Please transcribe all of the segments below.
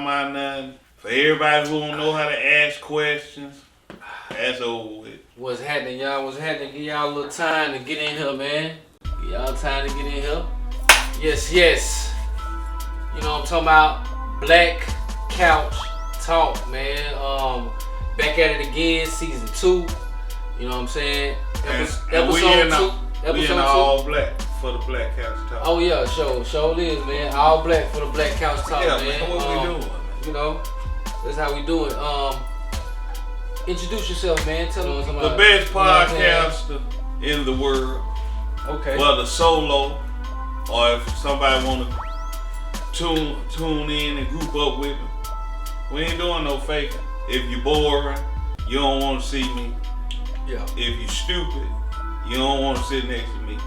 talking about nothing. For everybody who don't know how to ask questions, that's over with. What's happening, y'all? What's happening? Give y'all a little time to get in here, man. Give y'all time to get in here. Yes. You know what I'm talking about? Black Couch Talk, man. Back at it again, season 2. You know what I'm saying? Episode 2. We in all black for the Black Couch Talk. Oh yeah, show is, man. All black for the Black Couch Talk, yeah, man. What we doing? You know, that's how we do it. Introduce yourself, man. Tell them the best podcaster in the world. Okay. Whether solo or if somebody want to tune in and group up with me. We ain't doing no faking. If you boring, you don't want to see me. Yeah. If you stupid, you don't want to sit next to me.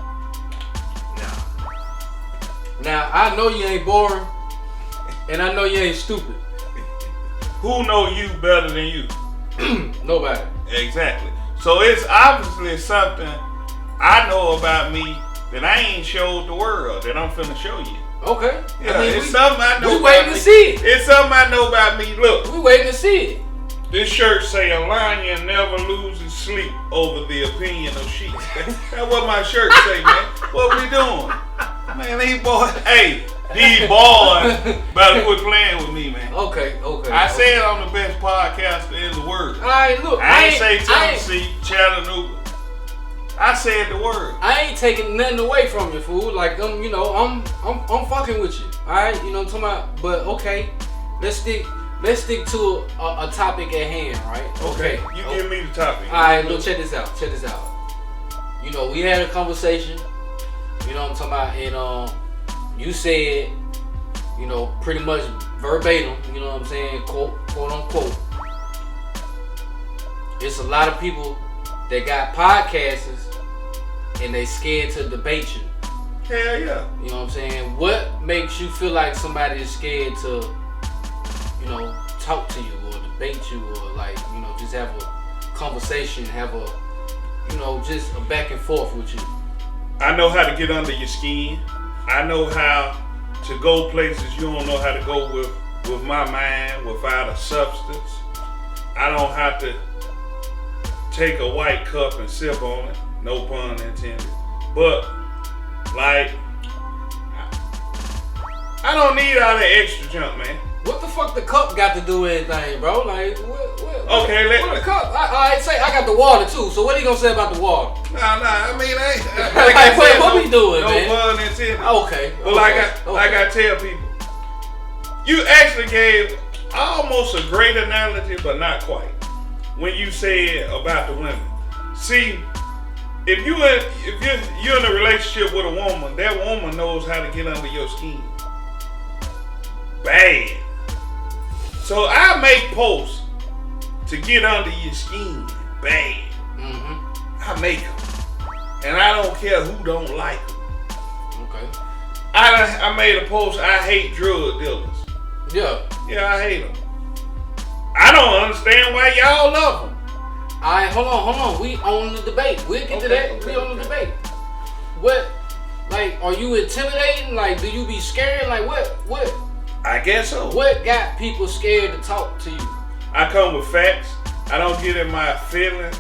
Now I know you ain't boring, and I know you ain't stupid. Who know you better than you? Nobody. Exactly. So it's obviously something I know about me that I ain't showed the world that I'm finna show you. Okay. Yeah, it's something I know. We waiting to see it. It's something I know about me. Look. We waiting to see it. This shirt say a lion never loses sleep over the opinion of sheep. That's what my shirt say, man. What we doing? Man, these boys, these boys better quit playing with me, man. Okay. I said I'm the best podcaster in the world. Alright, look. I ain't say Tennessee, Chattanooga. I said the word. I ain't taking nothing away from you, fool. Like I'm fucking with you. Alright, you know what I'm talking about? But okay, let's stick to a topic at hand, right? Okay. You give me the topic. Alright, look, check this out. You know, we had a conversation, you know what I'm talking about, and you said, you know, pretty much verbatim, you know what I'm saying, quote unquote. It's a lot of people that got podcasts and they scared to debate you. Hell yeah. You know what I'm saying? What makes you feel like somebody is scared to, you know, talk to you or debate you or like, you know, just have a conversation, have a, you know, just a back and forth with you? I know how to get under your skin. I know how to go places you don't know how to go with my mind without a substance. I don't have to take a white cup and sip on it. No pun intended. But, like, I don't need all that extra junk, man. What the fuck the cup got to do with anything, bro? Like, what the cup? I got the water too. So what are you gonna say about the water? Nah. I mean, what we doing, man? No pun intended. Okay. But like I tell people, you actually gave almost a great analogy, but not quite. When you said about the women, see, if you're in a relationship with a woman, that woman knows how to get under your skin. Bad. So I make posts to get under your skin. Bad. Mm-hmm. I make them. And I don't care who don't like them. Okay. I made a post, I hate drug dealers. Yeah. Yeah, I hate them. I don't understand why y'all love them. Alright, hold on. We on the debate. We'll get to that. Okay. We on the debate. What, like, are you intimidating? Like, do you be scared? Like, what? I guess so. What got people scared to talk to you? I come with facts. I don't get in my feelings.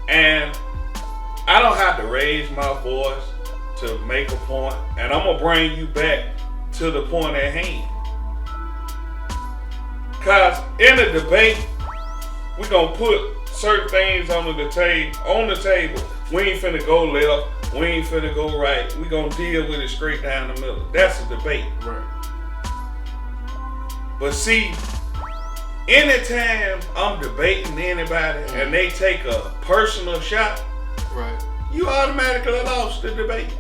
And I don't have to raise my voice to make a point. And I'm going to bring you back to the point at hand. Because in a debate, we're going to put certain things on the table. We ain't finna go left. We ain't finna go right. We're going to deal with it straight down the middle. That's a debate. Right. But see, anytime I'm debating anybody and they take a personal shot, right, you automatically lost the debate.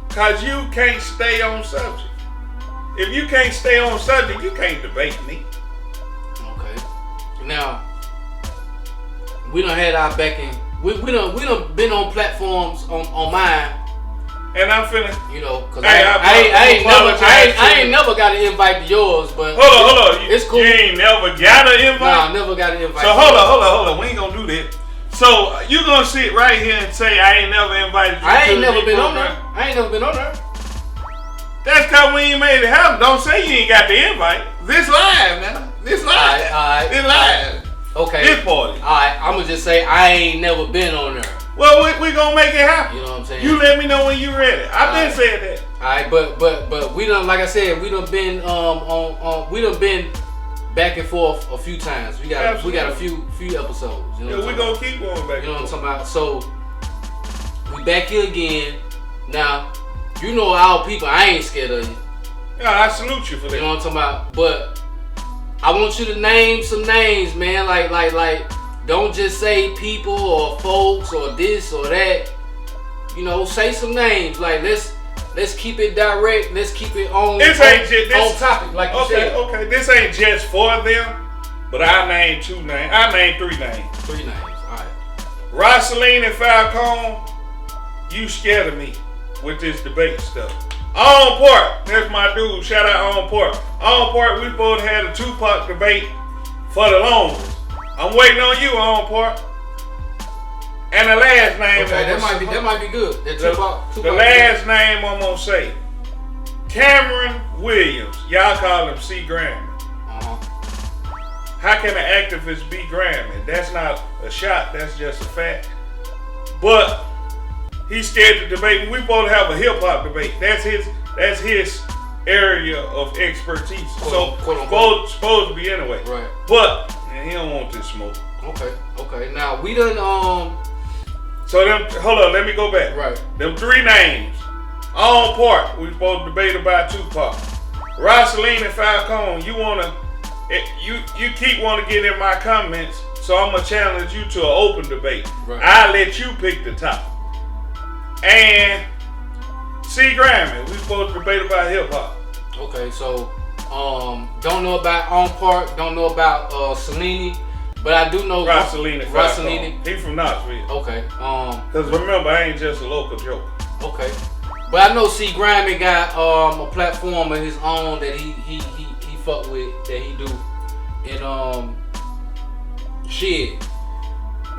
Because you can't stay on subject. If you can't stay on subject, you can't debate me. Okay. Now, we done had our backing. We done been on platforms on mine. And I'm finna, you know, cause I ain't never got an invite to yours, but hold on, it's cool. You ain't never got an invite. Nah, I never got an invite. So hold on, we ain't gonna do that. So you gonna sit right here and say I ain't never invited you? I ain't never been on there. That's cause we ain't made it happen. Don't say you ain't got the invite. This live, man. This live. Alright. This live. Okay. This party. Alright, I'ma just say I ain't never been on there. Well, we gonna make it happen. You know what I'm saying? You let me know when you ready. I've been saying that. Alright, but we done, like I said, we done been we done been back and forth a few times. We got a few episodes. You know Yeah, we gonna keep going back. You know what I'm talking about? So we back here again. Now, you know our people, I ain't scared of you. Yeah, I salute you for that. You know what I'm talking about? But I want you to name some names, man. Like, don't just say people or folks or this or that. You know, say some names. Like, let's keep it direct. Let's keep it on topic, like you said. Okay, this ain't just for them, but I named 2 names. I named 3 names. 3 names, all right. Rosaline and Falcone, you scared of me with this debate stuff. On Park, that's my dude. Shout out On Park. On Park, we both had a Tupac debate for the longest. I'm waiting on you, On Park. And the last name. Okay, that might be good. The last name I'm gonna say, Cameron Williams. Y'all call him C. Grammy. How can an activist be Grammy? That's not a shot. That's just a fact. But he's scared to debate. We both have a hip hop debate. That's his area of expertise. Supposed to be anyway. Right. But he don't want this smoke. Okay. Now we done So hold on, let me go back. Right. Them 3 names. On Park, we supposed to debate about Tupac. Rosaline and Falcone, you keep wanting to get in my comments, so I'm gonna challenge you to an open debate. Right. I'll let you pick the top. And C. Grammy, we supposed to debate about hip hop. Okay, so don't know about On Park, don't know about Cellini, but I do know Rosaline. He from Knoxville. Okay. Cause remember, I ain't just a local joker. Okay. But I know C. Grammy got a platform of his own that he fuck with, that he do. And shit.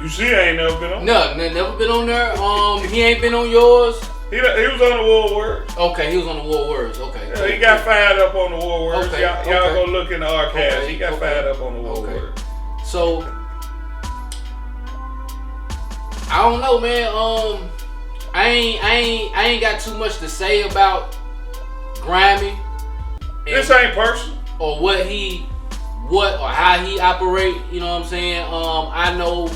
You see, I ain't never been on. No, never been on there. He ain't been on yours. He was on the War Words. Okay, he was on the War Words. Okay. Yeah, he got fired up on the War Words. Okay, y'all go look in the archives. Okay, He got fired up on the War Words. So I don't know, man. I ain't got too much to say about Grammy. This ain't personal. Or or how he operate. You know what I'm saying? I know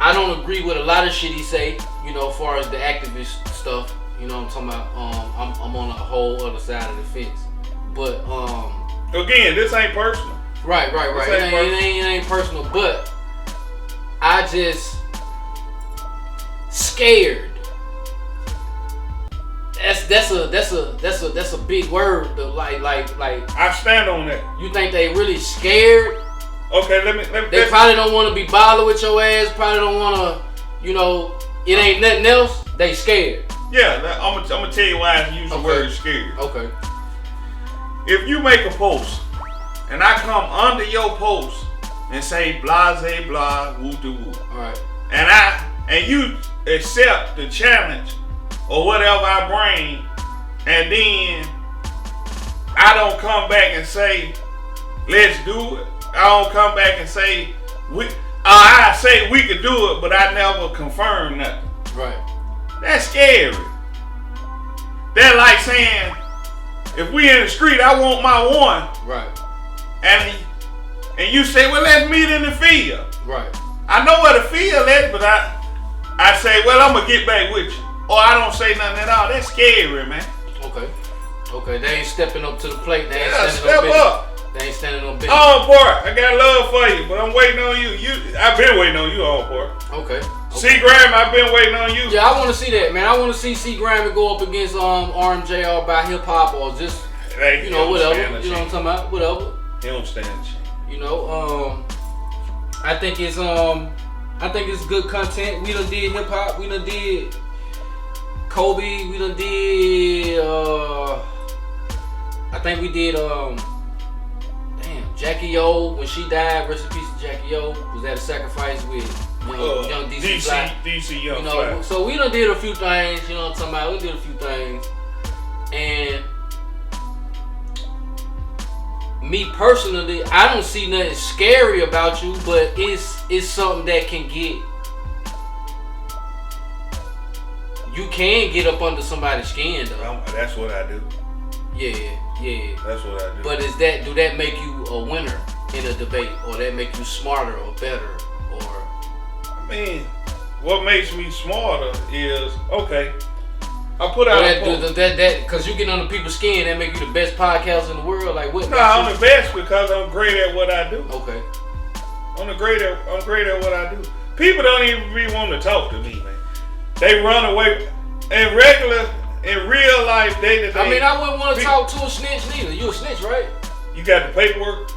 I don't agree with a lot of shit he say. You know, as far as the activist stuff. You know what I'm talking about? I'm on a whole other side of the fence. But again, this ain't personal. Right. It ain't personal, but I just scared. That's a big word. Though. Like I stand on that. You think they really scared? Okay, let me. They probably don't want to be bothered with your ass. Probably don't want to. You know, it ain't nothing else. They scared. Yeah, I'm gonna tell you why I use the word scared. Okay. If you make a post and I come under your post and say blase blah woo doo woo, all right, and you accept the challenge or whatever I bring, and then I don't come back and say let's do it. I don't come back and say I say we could do it, but I never confirm nothing. Right. That's scary. That's like saying, if we in the street, I want my one. Right. And you say, well, let's meet in the field. Right. I know where the field is, but I say, well, I'm gonna get back with you. Or I don't say nothing at all. That's scary, man. Okay. They ain't stepping up to the plate. They ain't step up. They ain't standing on business. On Park, I got love for you, but I'm waiting on you. I've been waiting on you, On Park. Okay. C. Grammy, I've been waiting on you. Yeah, I want to see that, man. I want to see C. Grammy go up against RMJR by hip hop or just whatever. You know what I'm talking about? Whatever. He don't stand a chance. You know, I think it's good content. We done did hip hop. We done did Kobe. We done did. I think we did. Jackie O, when she died, rest in peace to Jackie O, was at a sacrifice with young DC Vlad. DC Young Vlad. So we done did a few things, you know what I'm talking about? We did a few things. And me personally, I don't see nothing scary about you, but it's something that can get. You can get up under somebody's skin though. That's what I do. Yeah. That's what I do. But do that make you a winner in a debate, or that make you smarter or better, or? I mean, what makes me smarter is okay. I put out that because you get under people's skin, that make you the best podcast in the world. Like what? No, I'm the best because I'm great at what I do. Okay. I'm great at what I do. People don't even really want to talk to me, man. They run away in real life, day to day. I mean, I wouldn't want to talk to a snitch neither. You a snitch, right? You got the paperwork.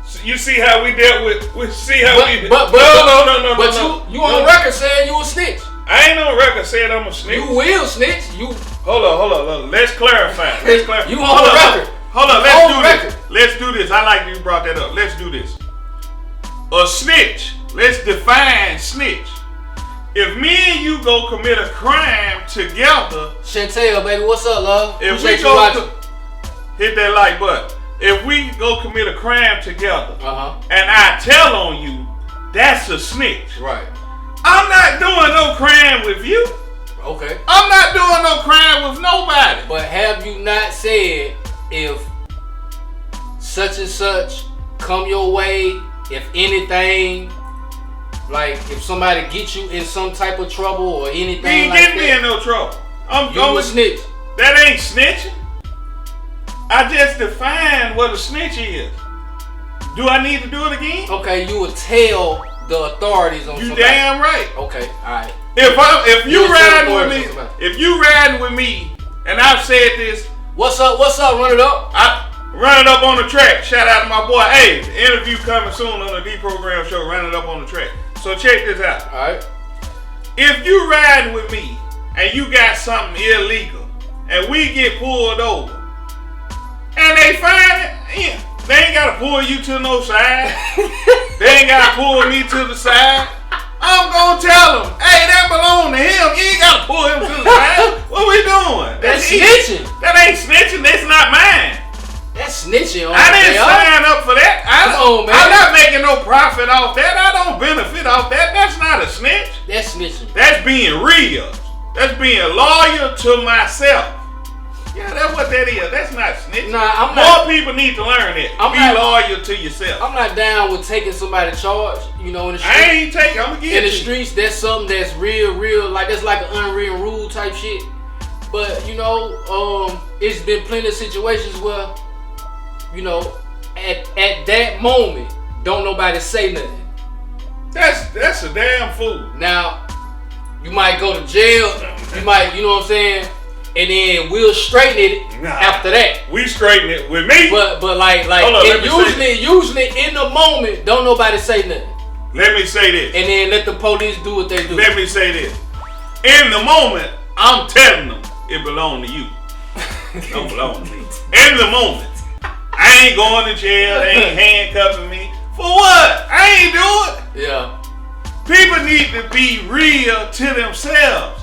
So you see how we dealt with? No. But you on record saying you a snitch. I ain't on record saying I'm a snitch. You will snitch. Hold on. Let's clarify. You on record. Hold on. Let's do this. I like you brought that up. Let's do this. A snitch. Let's define snitch. If me and you go commit a crime together, Chantel, baby, what's up, love? If we go hit that like button. If we go commit a crime together, and I tell on you, that's a snitch. Right. I'm not doing no crime with you. Okay. I'm not doing no crime with nobody. But have you not said if such and such come your way, if anything? Like, if somebody gets you in some type of trouble or anything you ain't like getting me in no trouble. I'm a snitch. That ain't snitching. I just defined what a snitch is. Do I need to do it again? Okay, you would tell the authorities on you somebody. Damn right. Okay, alright. If you riding with me, and I've said this. What's up? Run it up. Run it up on the track. Shout out to my boy. Hey, the interview coming soon on the D-Program show. Run it up on the track. So check this out. Alright. If you riding with me and you got something illegal and we get pulled over and they find it, they ain't gotta pull you to no side. They ain't gotta pull me to the side. I'm gonna tell them, hey, that belong to him. You ain't gotta pull him to the side. What we doing? That's snitching. That ain't snitching. That's not mine. That's snitching. I didn't sign up for that. Man. I'm not making no profit off that. I don't benefit off that. That's not a snitch. That's snitching. That's being real. That's being loyal to myself. Yeah, that's what that is. That's not snitching. Nah, More people need to learn it. Be loyal to yourself. I'm not down with taking somebody charge. You know, in the streets. I ain't taking. I'm gonna get in the streets. That's something that's real. Like that's like an unwritten rule type shit. But you know, it's been plenty of situations where, you know, at that moment, don't nobody say nothing. That's a damn fool. Now, you might go to jail. You might, you know what I'm saying. And then we'll straighten it after that. We straighten it with me. But like usually in the moment, don't nobody say nothing. Let me say this. And then let the police do what they do. Let me say this. In the moment, I'm telling them it belong to you. It don't belong to me. In the moment. I ain't going to jail. They ain't handcuffing me. For what? I ain't do it. Yeah. People need to be real to themselves.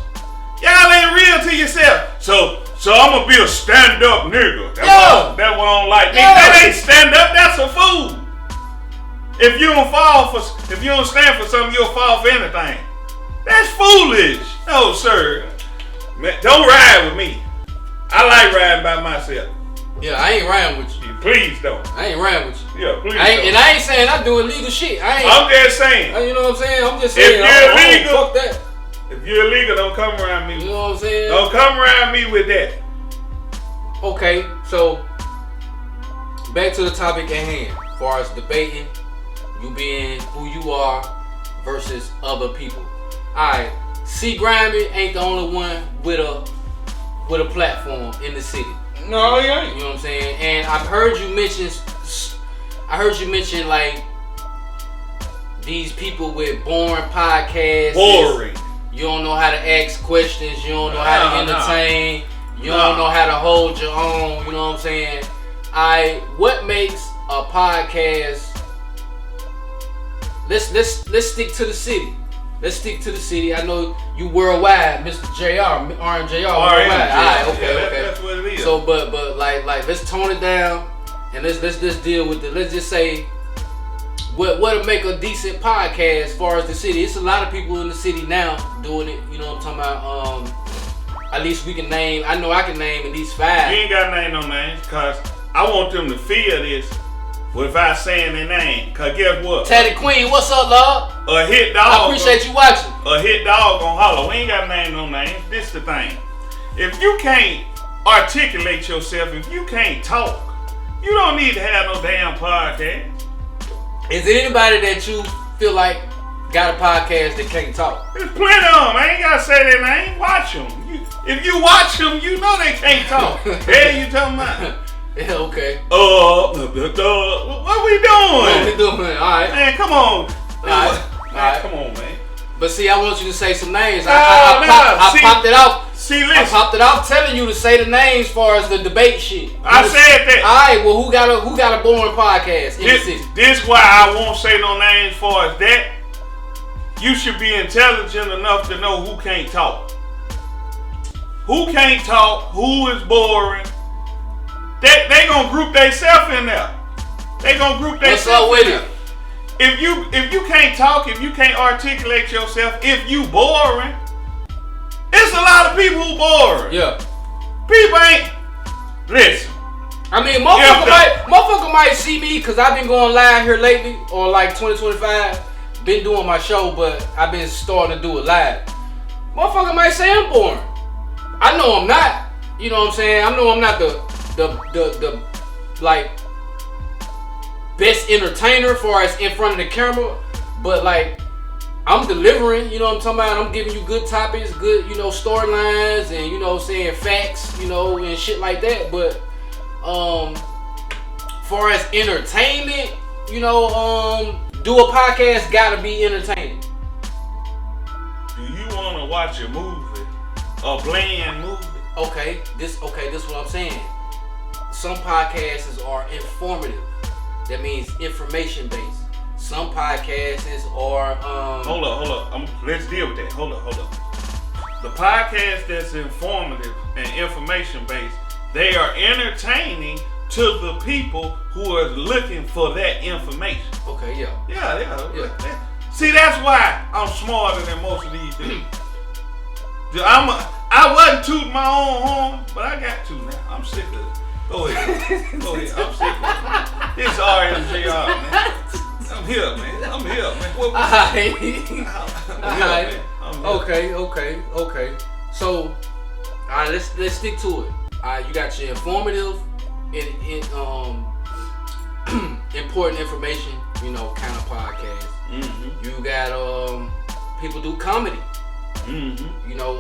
Y'all ain't real to yourself. So I'm gonna be a stand-up nigga. That's what I don't like. Yeah. That ain't stand up. That's a fool. If you don't stand for something, you'll fall for anything. That's foolish. No, sir. Man, don't ride with me. I like riding by myself. Yeah, I ain't riding with you. Please don't. I ain't riding with you. Yeah, please don't. And I ain't saying I do illegal shit. I'm just saying. You know what I'm saying? I'm just saying. If you're illegal, fuck that. If you're illegal, don't come around me. You know what I'm saying? Don't come around me with that. Okay, so back to the topic at hand. As far as debating, you being who you are versus other people. Alright, C Grimy ain't the only one with a platform in the city. No, he ain't. You know what I'm saying? And I've heard you mention like these people with boring podcasts. Boring. You don't know how to ask questions. You don't know how to entertain. You don't know how to hold your own. You know what I'm saying? What makes a podcast? Let's stick to the city. Let's stick to the city. I know you worldwide, Mr. JR, RMJR. Worldwide. Alright, okay. That's what it is. Yeah. So, but like let's tone it down and let's deal with it. Let's just say what'll make a decent podcast as far as the city. It's a lot of people in the city now doing it. You know what I'm talking about? At least we can name. I know I can name at least 5. You ain't gotta name no names, cause I want them to feel this without saying their name. Cause guess what? Teddy Queen, what's up, Lord? A hit dog. I appreciate you watching. A hit dog gonna holler. We ain't gotta name no names. This the thing. If you can't articulate yourself, if you can't talk, you don't need to have no damn podcast. Is there anybody that you feel like got a podcast that can't talk? There's plenty of them. I ain't gotta say their name. Watch them. If you watch them, you know they can't talk. Hey, you talking about? Yeah, okay. What we doing? What we doing? All right. Man, come on. Alright. Come on, man. But see, I want you to say some names. I popped it off. See, I listen. popped it off telling you to say the names as far as the debate shit. I said that. Alright, well who got a boring podcast in the city? This why I won't say no names as far as that. You should be intelligent enough to know who can't talk. Who can't talk, who is boring. They gonna group themselves in there. They gonna group What's themselves up with in there. it? If you can't talk, if you can't articulate yourself, if you boring, it's a lot of people who boring. Yeah. People ain't listen. I mean, motherfucker might see me because I've been going live here lately, or like 2025. Been doing my show, but I've been starting to do it live. Motherfucker might say I'm boring. I know I'm not. You know what I'm saying? I know I'm not the like best entertainer far as in front of the camera, but like I'm delivering, you know what I'm talking about? I'm giving you good topics, good, you know, storylines and, you know, saying facts, you know, and shit like that. But far as entertainment, you know, do a podcast gotta be entertaining. Do you wanna watch a movie? A bland movie? Okay, this what I'm saying. Some podcasts are informative. That means information based. Some podcasts are Hold up. Let's deal with that. Hold up. The podcast that's informative and information based, they are entertaining to the people who are looking for that information. Okay, yeah. Yeah. See, that's why I'm smarter than most of these dudes. I wasn't tooting my own horn, but I got to now. I'm sick of it. Go ahead. I'm sick of it. This RMJR, man. I'm here, man. I'm here, man. Okay. So, all right, let's stick to it. All right, you got your informative and important information, you know, kind of podcast. Mm-hmm. You got people do comedy. Mm-hmm. You know,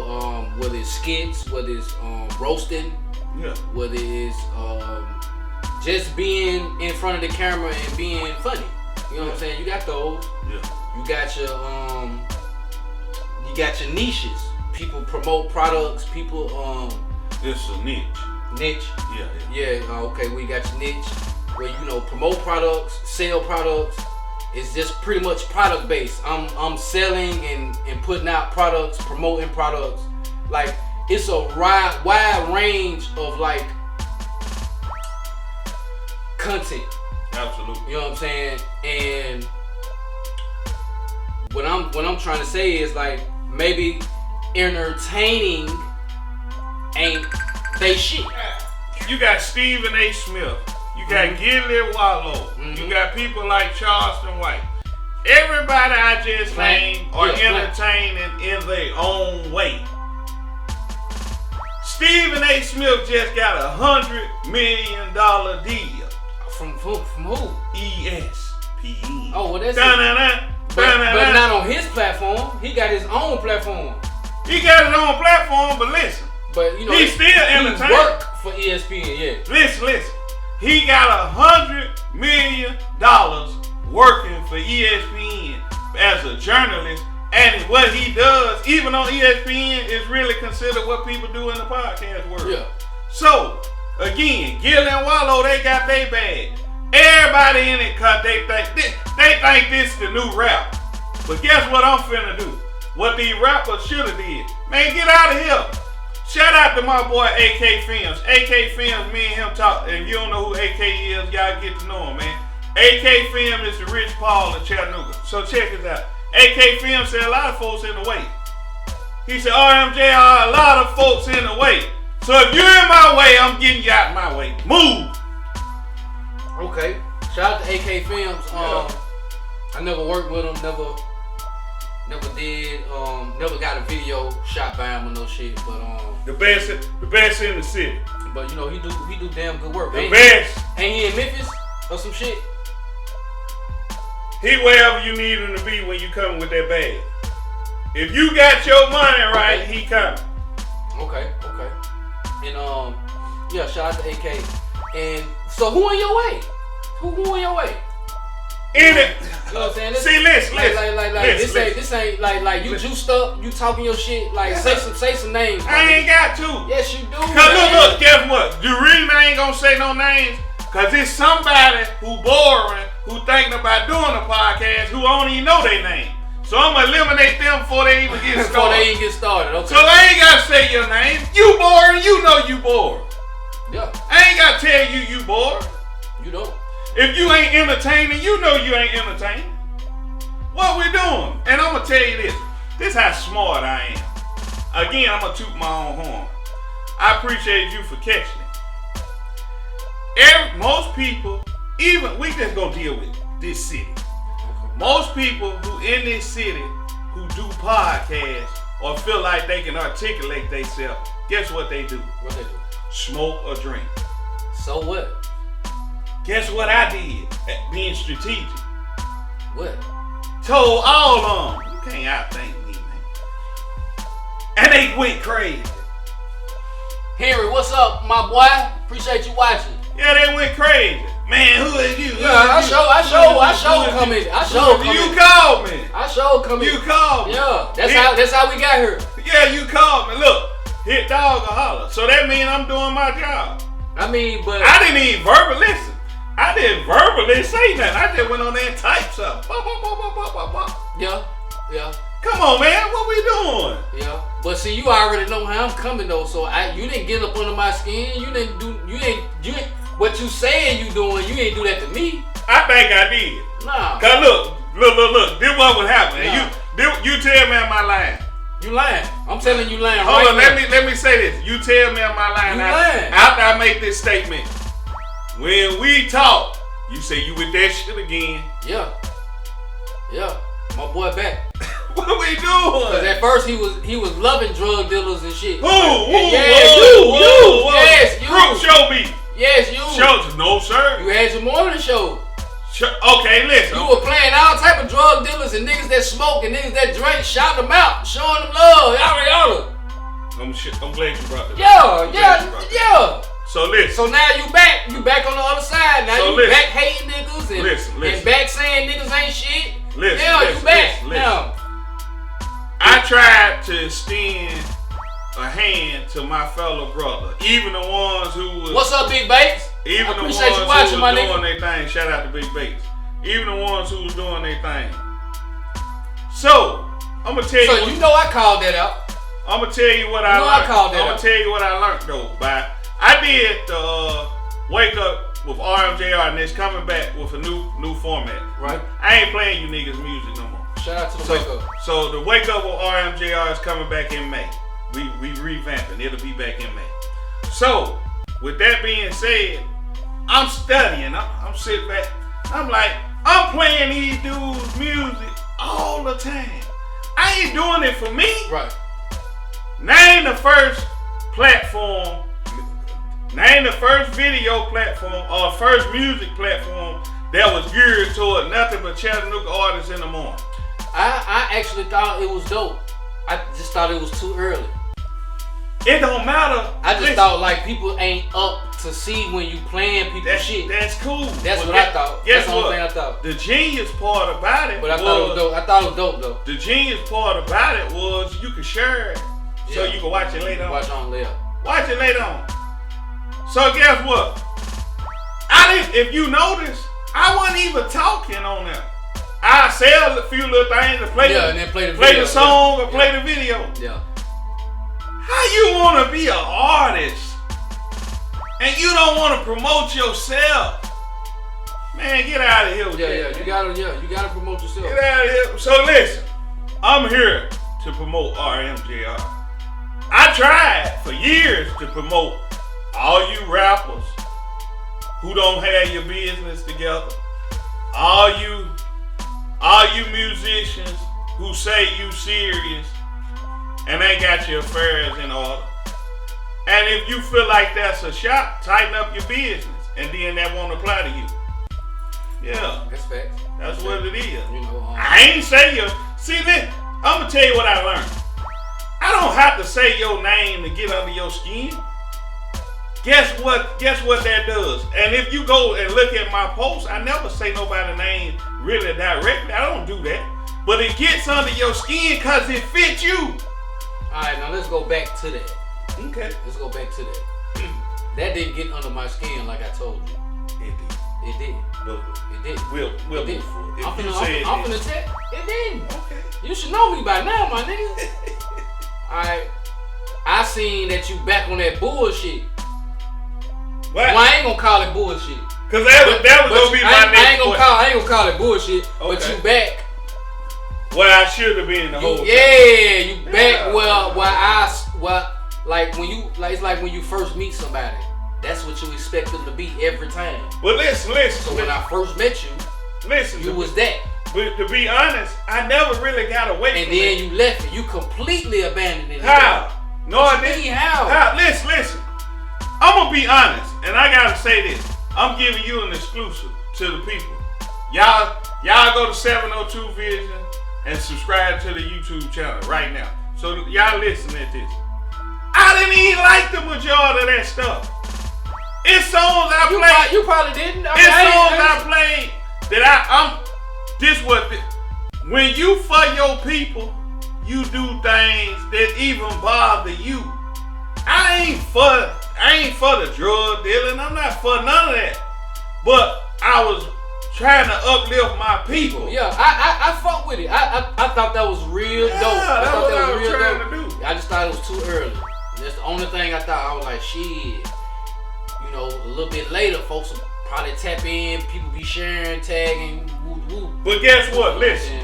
whether it's skits, whether it's roasting, yeah, whether it's just being in front of the camera and being funny. You know what I'm saying? You got those. Yeah. You got your niches. People promote products. People it's a niche. Niche. Yeah. Okay, we got your niche where you know promote products, sell products. It's just pretty much product based. I'm selling and putting out products, promoting products. Like it's a wide range of like content. Absolutely. You know what I'm saying? And what I'm trying to say is like maybe entertaining ain't they shit. You got Stephen A. Smith. You got Gilly Wallow. Mm-hmm. You got people like Charleston White. Everybody I just named are entertaining in their own way. Stephen A. Smith just got $100 million deal. From who? ESPN. Oh, well that's it. But not on his platform. He got his own platform. He got his own platform, but listen. But you know, he's still entertaining. He work for ESPN, yeah. Listen. He got $100 million working for ESPN as a journalist, and what he does, even on ESPN, is really considered what people do in the podcast world. Yeah. So again, Gill and Wallow, they got their bag. Everybody in it, cause they think this the new rap. But guess what I'm finna do? What these rappers shoulda did? Man, get out of here. Shout out to my boy AK Films. AK Films, me and him talk. If you don't know who AK is, y'all get to know him, man. AK Film is the Rich Paul of Chattanooga. So check this out. AK Film said a lot of folks in the way. He said, RMJR, a lot of folks in the way. So if you're in my way, I'm getting you out my way. Move. Okay. Shout out to AK Films. I never worked with him, never did, never got a video shot by him or no shit. But the best in the city. But you know, he do damn good work. The best. Ain't he in Memphis or some shit? He wherever you need him to be when you coming with that bag. If you got your money right, he coming. Okay. And yeah, shout out to AK. And so who in your way? Who in your way? In it. You know what I'm saying? See, listen. This ain't like you juiced up, you talking your shit, like say some names. I ain't got to. Yes, you do. Cause look, guess what? The reason I ain't gonna say no names, cause it's somebody who boring, who thinking about doing a podcast, who don't even know their name. So I'm gonna eliminate them before they even get started. Before they even get started, okay. So I ain't gotta say your name. You boring, you know you bored. Yeah. I ain't gotta tell you bored. You don't. If you ain't entertaining, you know you ain't entertaining. What we doing? And I'm gonna tell you this. This how smart I am. Again, I'm gonna toot my own horn. I appreciate you for catching it. Most people, even we just gonna deal with this city. Most people who in this city who do podcasts or feel like they can articulate themselves, guess what they do? What they do? Smoke or drink. So what? Guess what I did at being strategic? What? Told all of them, you can't outthink me, man. And they went crazy. Henry, what's up, my boy? Appreciate you watching. Yeah, they went crazy. Man, who is you? Yeah, I show coming. You called me. I show coming. You called me. Yeah, that's how we got here. Yeah, you called me. Look, hit dog or holler. So that means I'm doing my job. I mean, but I didn't even listen. I didn't verbally say nothing. I just went on there and typed something. Yeah. Come on, man. What we doing? Yeah. But see, you already know how I'm coming though. So you didn't get up under my skin. You ain't. What you saying you doing? You ain't do that to me. I think I did. Nah. Cause look. This what would happen. Nah. And you tell me am I lying? You lying. I'm telling you lying. Hold on. Now. Let me say this. You tell me am I lying? You lying. After I make this statement. When we talk, you say you with that shit again. Yeah. My boy back. What we doing? Cause at first he was loving drug dealers and shit. Who? You. Yes, you. Group show me. Yes, you. Show, no sir. You had your morning show. Okay, listen. You were playing all type of drug dealers and niggas that smoke and niggas that drink, shouting them out, showing them love, yada. I'm glad you brought that. Yeah. So listen. So now you back on the other side. Now so you listen. back hating niggas and back saying niggas ain't shit. Listen. You back now. I tried to extend a hand to my fellow brother, even the ones who was. What's up, Big Bates? Even the ones who was doing their thing. Shout out to Big Bates. Even the ones who was doing their thing. So I'm gonna tell you. So you know I called that out. I'm gonna tell you what I learned. I'm gonna tell you what I learned though. I did the Wake Up with RMJR, and it's coming back with a new format. Right. I ain't playing you niggas music no more. Shout out to the Wake Up. So the Wake Up with RMJR is coming back in May. We revamping. It'll be back in May. So with that being said, I'm studying. I'm sitting back. I'm like, I'm playing these dudes' music all the time. I ain't doing it for me. Right. Name the first platform. Name the first video platform or first music platform that was geared toward nothing but Chattanooga artists in the morning. I actually thought it was dope. I just thought it was too early. It don't matter. I just thought like people ain't up to see when you playing people's shit. That's cool. That's what I thought. That's the only thing I thought. The genius part about it I thought it was dope. I thought it was dope though. The genius part about it was you could share it so you can watch it later on. Watch it later on. So guess what? If you notice, I wasn't even talking on there. I sell a few little things to play and then play the song or play the video. Yeah. How you want to be an artist and you don't want to promote yourself? Man, get out of here with that. You gotta promote yourself. Get out of here. So listen, I'm here to promote RMJR. I tried for years to promote all you rappers who don't have your business together. All you musicians who say you serious and ain't got your affairs in order. And if you feel like that's a shot, tighten up your business, and then that won't apply to you. Yeah, that's facts. That's what it is. You know, I ain't say your. See, I'm gonna tell you what I learned. I don't have to say your name to get under your skin. Guess what that does? And if you go and look at my posts, I never say nobody's name really directly. I don't do that. But it gets under your skin because it fits you. Alright, now let's go back to that. Okay. Let's go back to that. That didn't get under my skin like I told you. It did. It did. It did. We'll it did. I'm finna tell. It didn't. Okay. You should know me by now, my nigga. Alright. I seen that you back on that bullshit. What? Well, I ain't gonna call it bullshit. Cause that was gonna be my next point. I ain't gonna call it bullshit. Okay. But you back. Well, I should have been the whole time. Yeah, you back. Well, like when you, like it's like when you first meet somebody. That's what you expect them to be every time. Well, listen. So when I first met you, you was that. But to be honest, I never really got away from it. And then you left it. You completely abandoned it. How? No, I didn't. How? Listen. I'm gonna be honest, and I gotta say this. I'm giving you an exclusive to the people. Y'all go to 702 Vision and subscribe to the YouTube channel right now. So y'all listen at this. I didn't even like the majority of that stuff. It's songs I played. You probably didn't. It's songs I played that when you for your people, you do things that even bother you. I ain't for the drug dealing. I'm not for none of that. But I was trying to uplift my people. Yeah, I fuck with it. I thought that was real dope. I thought that was real trying dope. to do. I just thought it was too early. That's the only thing I thought. I was like, shit. You know, a little bit later, folks will probably tap in. People be sharing, tagging, woo woo. But guess what? Listen.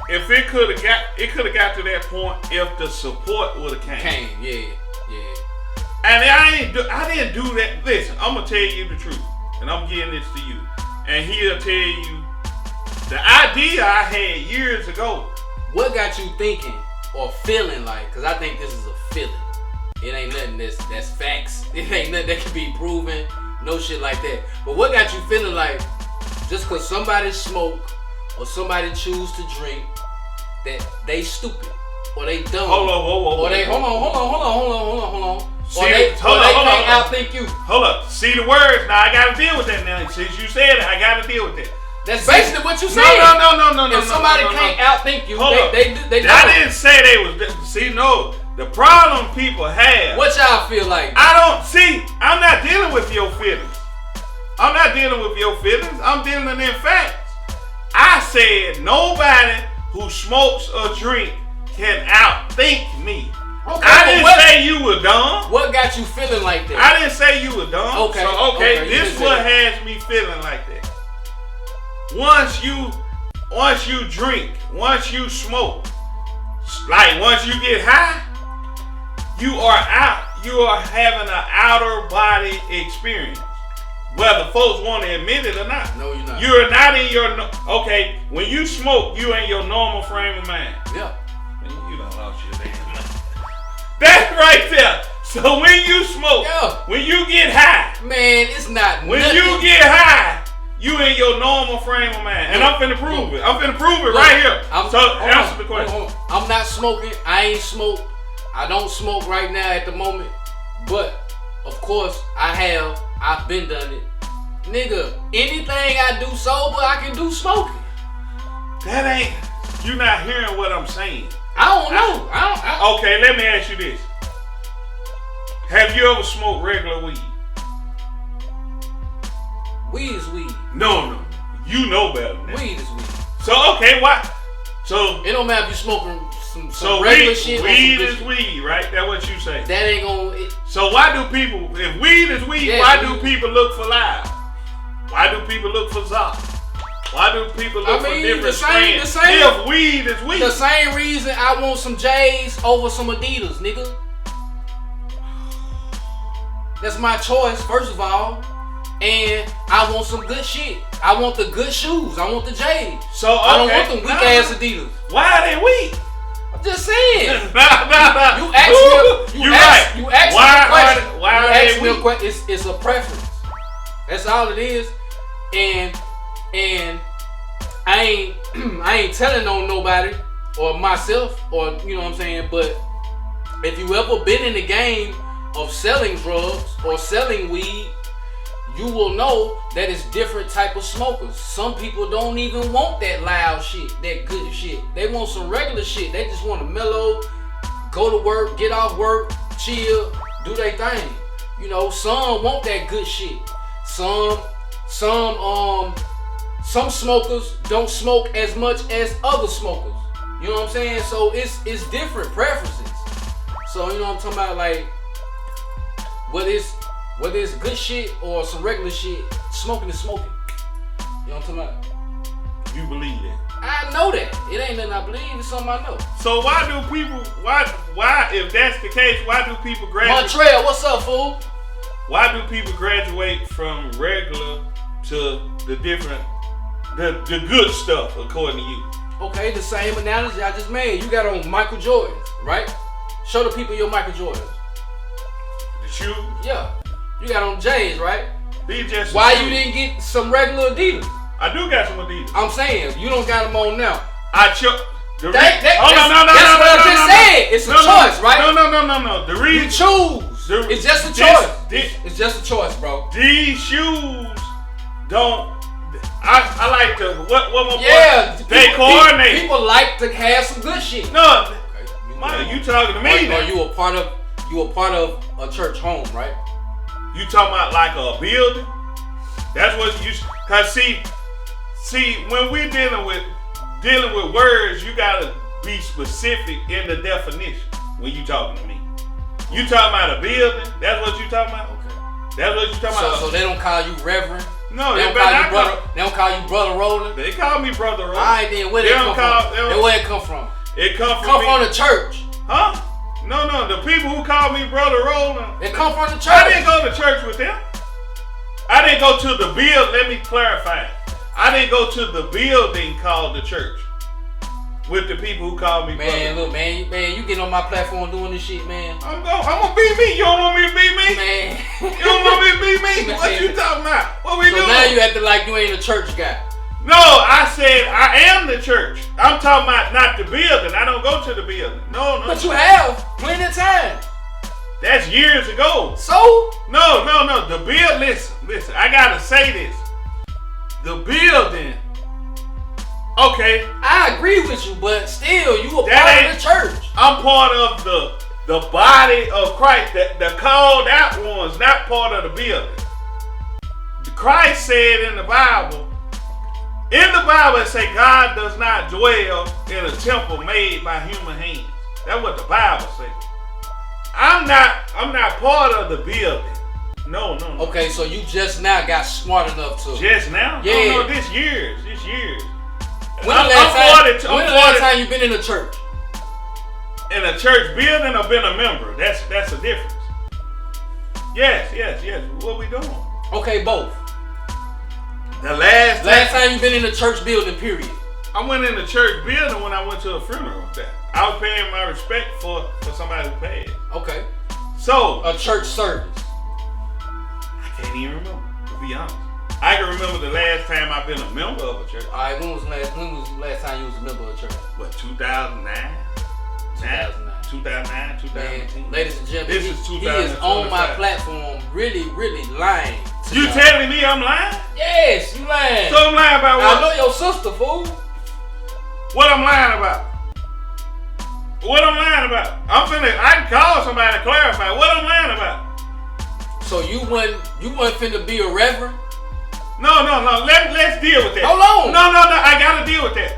If it could have got to that point if the support would have came. Yeah. And I didn't do that. Listen, I'm gonna tell you the truth, and I'm getting this to you, and he'll tell you the idea I had years ago. What got you thinking or feeling like? Because I think this is a feeling. It ain't nothing that's facts. It ain't nothing that can be proven. No shit like that. But what got you feeling like just because somebody smoke or somebody choose to drink that they stupid or they dumb? Hold on. Or they hold on. See, Or they can't outthink you. Hold up. See the words. Now I gotta deal with that now. Since you said it, I gotta deal with that. That's basically what you said. No. If somebody can't outthink you, they I didn't say they was. See, no. The problem people have. What y'all feel like? I'm not dealing with your feelings. I'm dealing in facts. I said nobody who smokes or drink can outthink me. Okay, I didn't say you were dumb. What got you feeling like that? I didn't say you were dumb. Okay. So this is what has me feeling like that. Once you drink, once you smoke, like once you get high, you are having an outer body experience. Whether folks want to admit it or not. No, you're not. You're not in your when you smoke, you in your normal frame of mind. Yeah. You done lost your damn mind. That's right there. So when you smoke, when you get high, man, it's not. When you get high, you in your normal frame of mind, and I'm finna prove it. I'm finna prove it right here. Answer the question. I'm not smoking. I ain't smoked. I don't smoke right now at the moment, but of course I've been done it. Nigga, anything I do sober, I can do smoking. You're not hearing what I'm saying. I don't know. Okay, let me ask you this. Have you ever smoked regular weed? Weed is weed. No. You know better than that. Weed is weed. So, okay, why? So it don't matter if you smoking so regular weed, shit. Weed is weed, right? That's what you say. That ain't gonna. So why do people, if weed is weed, why do people look for Loud? Why do people look for Zoc? Why do people look for different strands? If weed is weed. The same reason I want some J's over some Adidas, nigga. That's my choice, first of all. And I want some good shit. I want the good shoes. I want the J's. So okay, I don't want them weak ass Adidas. Why are they weak? I'm just saying. Nah. You asked me. You asked me a question. It's a preference. That's all it is. And I ain't telling on nobody or myself or you know what I'm saying. But if you ever been in the game of selling drugs or selling weed, you will know that it's different type of smokers. Some people don't even want that loud shit, that good shit. They want some regular shit. They just want to mellow, go to work, get off work, chill, do their thing. You know, some want that good shit. Some smokers don't smoke as much as other smokers. You know what I'm saying? So it's different preferences. So you know what I'm talking about, like whether it's good shit or some regular shit, smoking is smoking. You know what I'm talking about? You believe that? I know that. It ain't nothing I believe, it's something I know. So why do people, why, if that's the case, why do people graduate? Montreal, what's up, fool? Why do people graduate from regular to the different, the good stuff, according to you? Okay, the same analogy I just made. You got on Michael Jordans, right? Show the people your Michael Jordans. The shoes? Yeah. You got on J's, right? These just why shoes. You didn't get some regular Adidas? I do got some Adidas. I'm saying, you don't got them on now. That's what I just said. It's a choice, right? No. The reason you choose. It's just a choice. It's just a choice, bro. These shoes don't. I like to what my boy? They coordinate. People like to have some good shit. No, you talking to me? Or you a part of a church home, right? You talking about like a building? That's what you. Cause see, when we're dealing with words, you gotta be specific in the definition. When you talking to me, you talking about a building? That's what you talking about? Okay. That's what you talking about. So they don't call you Reverend. No, they don't call you brother. They don't call you Brother Roland. They call me Brother Roland. All right, then where they come from? Then where it come from? It come from the church. Huh? No. The people who call me Brother Roland. It come from the church. I didn't go to church with them. I didn't go to the build. Let me clarify. I didn't go to the building called the church with the people who call me brother. Look, man, you getting on my platform doing this shit, man. I'm gonna be me. You don't want me to be me? Man. You don't want me to be me? Man. What you talking about? What we doing? So now you acting like you ain't a church guy. No, I said I am the church. I'm talking about not the building. I don't go to the building. No. But you have plenty of time. That's years ago. So? No. The build. Listen. I gotta say this. The building. Okay. I agree with you, but still, you a part of the church. I'm part of the body of Christ. The called out ones, not part of the building. Christ said in the Bible. In the Bible, it say God does not dwell in a temple made by human hands. That's what the Bible says. I'm not part of the building. No. Okay, so you just now got smart enough to. Just now? Yeah. No, this years. When the last time you been in a church? In a church building or been a member? That's a difference. Yes. What we doing? Okay, both. The last time you been in a church building, period. I went in the church building when I went to a funeral. I was paying my respect for somebody who passed. Okay. So a church service. I can't even remember, to be honest. I can remember the last time I've been a member of a church. All right, when was the last time you was a member of a church? What, 2009? 2010. Ladies and gentlemen, this is 2025. He is on my platform really lying. You telling me I'm lying? Yes, you lying. So I'm lying about what? I know your sister, fool. What I'm lying about? I can call somebody to clarify what I'm lying about. So you wasn't finna be a reverend? No. Let's deal with that. Hold on. No. I gotta deal with that.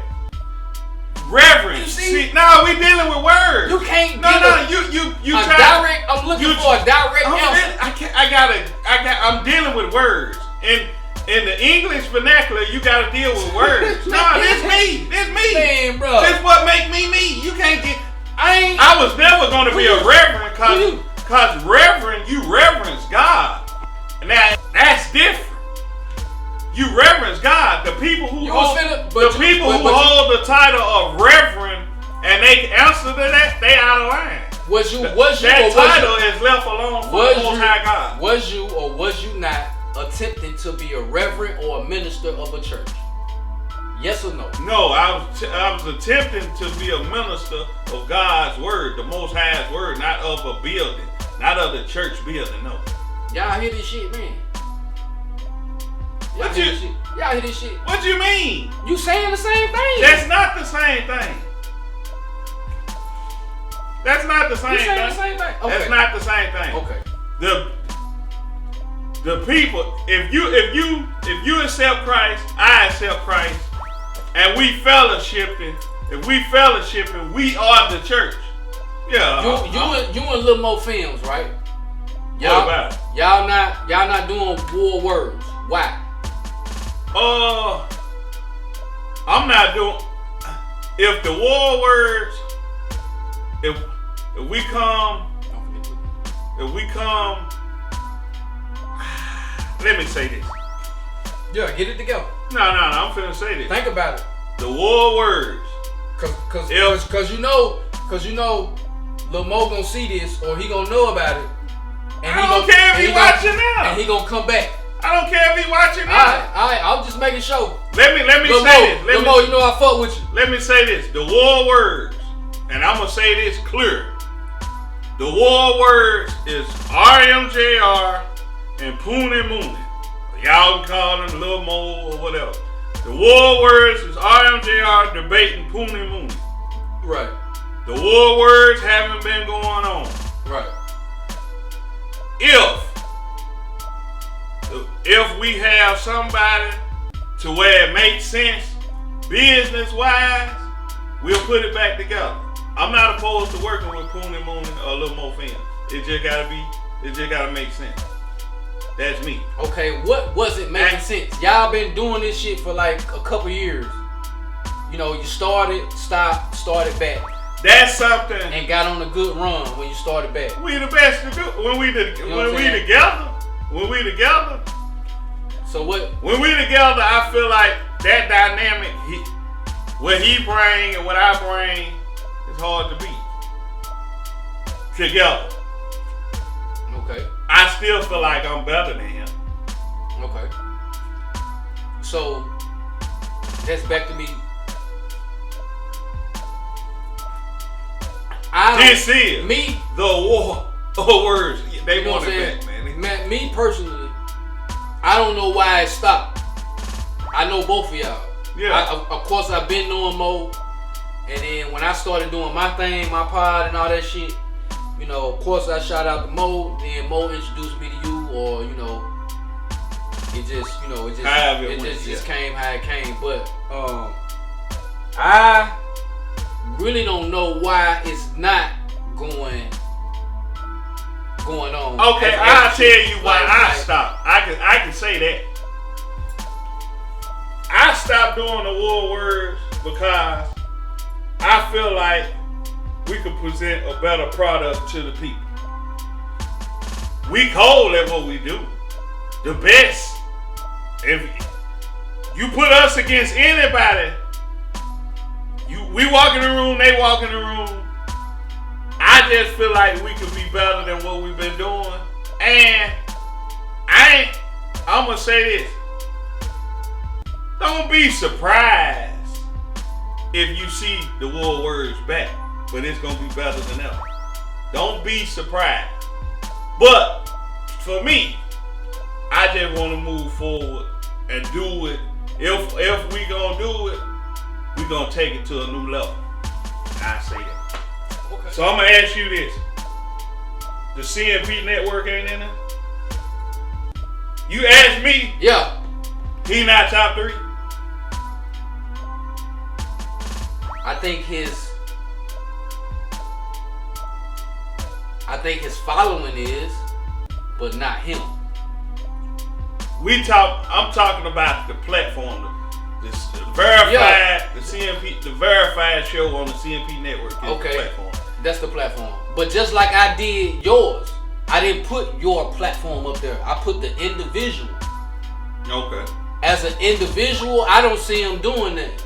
Reverend. You see? No, we dealing with words. You can't No, get you a try. direct. I'm looking for a direct answer. I'm dealing with words. In the English vernacular, you gotta deal with words. No, this me. Man, bro. This what make me me. You can't get. I was never gonna be a reverend cause reverend, you reverence God. Now that's different. You reverence God. The people who hold the title of reverend and they answer to that, they out of line. That title is left alone for the Most High God. Was you or was you not attempting to be a reverend or a minister of a church? Yes or no? No, I was attempting to be a minister of God's word, the Most High's word, not of a building, not of the church building. No. Y'all hear this shit, man? Y'all hear this shit? What you mean? You saying the same thing? That's not the same thing. That's not the same you thing. saying the same thing? Okay. That's not the same thing. Okay. The people, if you accept Christ, I accept Christ, and we fellowshipping. If we fellowshipping, we are the church. Yeah. You and Lil Mo Films, right? What about it? Y'all not doing war words. Why? I'm not doing. If the war words, if we come, let me say this. Yeah, get it together. No, I'm finna say this. Think about it. The war words. Cause you know, Lil Mo gonna see this or he gonna know about it. And I don't care if he watching now. And he gonna come back. I don't care if he watching now. Alright, I'm just making sure. Let me say this. Lil Mo, you know I fuck with you. Let me say this. The war words, and I'm gonna say this clear. The war words is RMJR and Pooney Mooney. Y'all can call him Lil Mo or whatever. The war words is RMJR debating Pooney Mooney. Right. The war words haven't been going on. Right. If we have somebody to where it makes sense, business wise, we'll put it back together. I'm not opposed to working with Pooney Mooney or Lil Mo Films. It just gotta make sense. That's me. Okay, what was it making sense? Y'all been doing this shit for like a couple years. You know, you started, stopped, started back. That's something. And got on a good run when you started back. We the best to do when we together. When we together. So what? When we together, I feel like that dynamic, what he bring and what I bring, is hard to beat. Together. Okay. I still feel like I'm better than him. Okay. So that's back to me. This is me. The war words. They want it back, man. Me personally, I don't know why it stopped. I know both of y'all. Yeah. Of course, I've been knowing Mo, and then when I started doing my thing, my pod and all that shit, you know, of course I shout out to Mo. Then Mo introduced me to you, or you know, it just came how it came. But I really don't know why it's not going on. Okay, I'll tell you why I stopped. I can say that. I stopped doing the war words because I feel like we could present a better product to the people. We cold at what we do. The best. If you put us against anybody, we walk in the room, they walk in the room. I just feel like we could be better than what we've been doing. And I'm gonna say this. Don't be surprised if you see the war words back, but it's gonna be better than ever. Don't be surprised. But for me, I just want to move forward and do it. If we gonna do it, we gonna take it to a new level. I say that. Okay. So I'm gonna ask you this: the CNP network ain't in there? You asked me. Yeah. He not top 3. I think his following is, but not him. I'm talking about the platform, the verified, the CMP, the verified show on the CMP network. Is Okay, the platform. That's the platform. But just like I did yours, I didn't put your platform up there. I put the individual. Okay. As an individual, I don't see him doing that.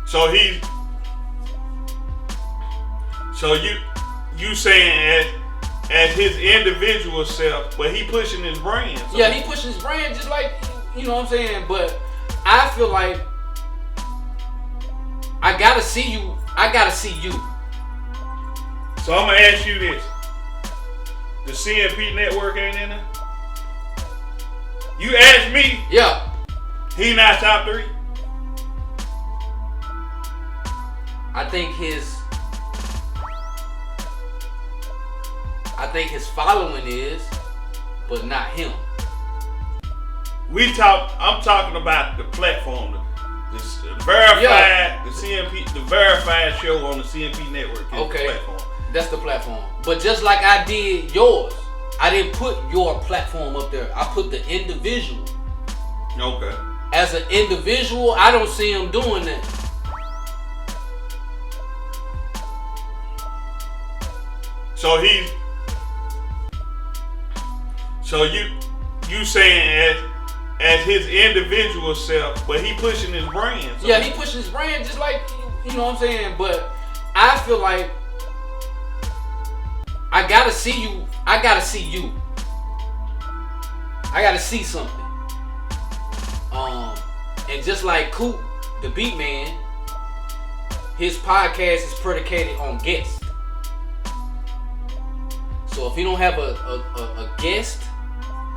So you saying as his individual self, but he pushing his brand. So Yeah, he pushing his brand just like, you know what I'm saying? But I feel like I gotta see you. So I'm gonna ask you this: the CMP network ain't in there. You asked me. Yeah. He not top 3. I think his following is, but not him. I'm talking about the platform, the verified, the CMP, the verified show on the CMP network. Is Okay. the platform. That's the platform. But just like I did yours, I didn't put your platform up there. I put the individual. Okay. As an individual, I don't see him doing that. So you saying as his individual self, but he pushing his brand. So Yeah, he pushing his brand just like, you know what I'm saying? But I feel like I gotta see you. I gotta see something. And just like Coop, the beat man, his podcast is predicated on guests. So if he don't have a guest,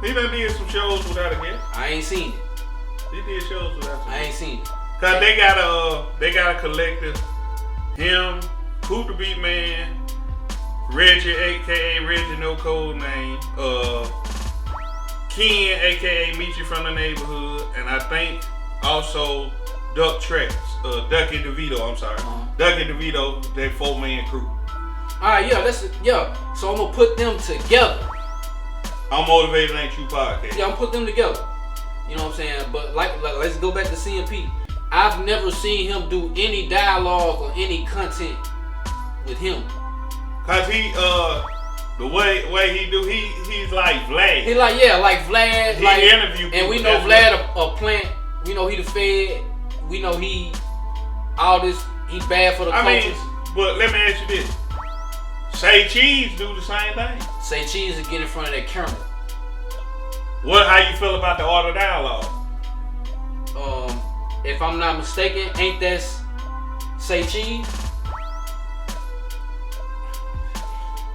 he done did some shows without a guest. I ain't seen it. He did shows without some I ain't seen it. Cause they got a collective. Him, Coop the Beat Man, Reggie, aka Reggie No Code Name, Ken, aka Meet You From the Neighborhood, and I think also Ducky DeVito. I'm sorry, Ducky DeVito. They 4-man crew. Alright, yeah. So I'm gonna put them together. I'm Motivated Ain't True podcast. Yeah, I'm put them together. You know what I'm saying? But like let's go back to CMP. I've never seen him do any dialogue or any content with him. Cause he the way he do, he's like Vlad. He like Vlad. He interview people. And we know Vlad a plant. We know he the Fed. We know he bad for the culture. But let me ask you this. Say Cheese do the same thing. Say Cheese to get in front of that camera. How you feel about the art of dialogue? If I'm not mistaken, ain't that Say Cheese?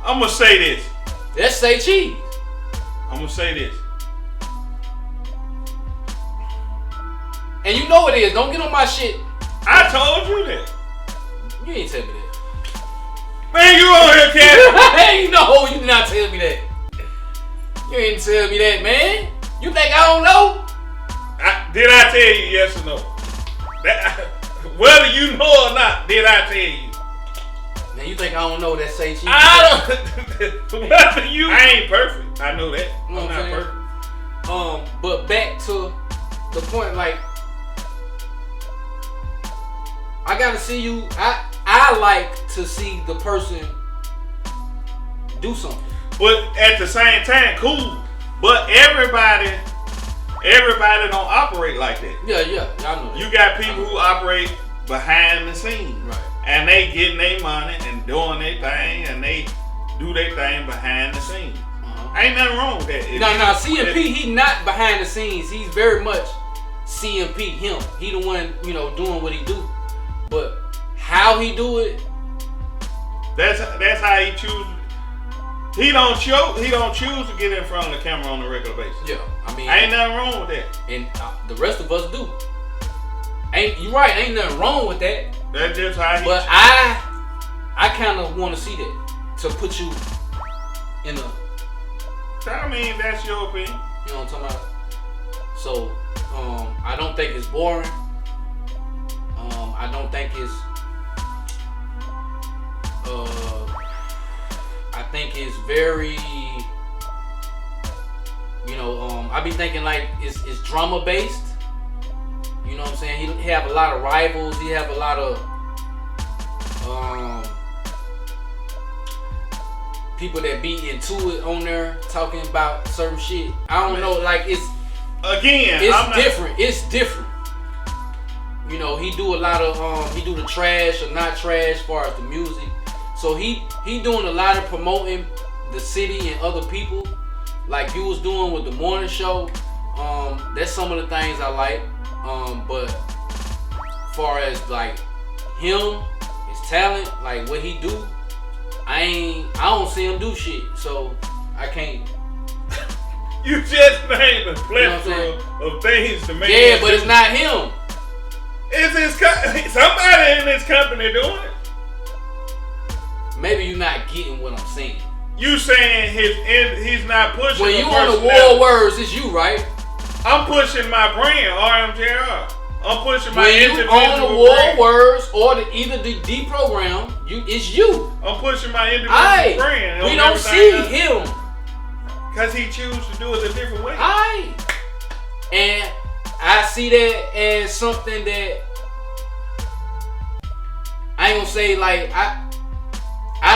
I'm gonna say this. That's Say Cheese. I'm gonna say this. And you know it is. Don't get on my shit. I told you that. You ain't tell me that. Man, you on here, Cat. Hey, no, you did not tell me that. You ain't tell me that, man. You think I don't know? Did I tell you yes or no? Whether you know or not, did I tell you? Man, you think I don't know that Say Cheese? I don't. Whether you. I ain't perfect. I know that. You know I'm not perfect. But back to the point, like, I gotta see you. I like to see the person do something. But at the same time, cool. But everybody don't operate like that. Yeah, I know that. You got people who operate behind the scenes. Right. And they getting their money and doing their thing, and they do their thing behind the scenes. Ain't nothing wrong with that. No, CMP, he not behind the scenes. He's very much CMP, him. He the one, doing what he do. But how he do it, that's how he choose. He don't choose to get in front of the camera on a regular basis. Yeah, I mean, ain't nothing wrong with that. And the rest of us do. You right? Ain't nothing wrong with that. That's just how he. But I kind of want to see that to put you in a. I mean, that's your opinion. You know what I'm talking about? So, I don't think it's boring. I don't think it's. I think it's very. I be thinking like it's drama based. You know what I'm saying? He have a lot of rivals. He have a lot of people that be into it on there talking about certain shit. I don't know, like it's different. It's different. He do a lot of he do the trash or not trash as far as the music. So he doing a lot of promoting the city and other people, like you was doing with the morning show. That's some of the things I like. But as far as like him, his talent, like what he do, I don't see him do shit. So I can't. You just named a plethora of things to make. Yeah, but it's not him. It's somebody in his company doing it. Maybe you're not getting what I'm saying. You saying he's not pushing. When you on the war words, it's you, right? I'm pushing my brand, RMJR. I'm pushing my individual brand. When you on the war brand. words or either the D program, it's you. I'm pushing my individual brand. We don't see him. Because he chooses to do it a different way. And I see that as something that I ain't gonna say like I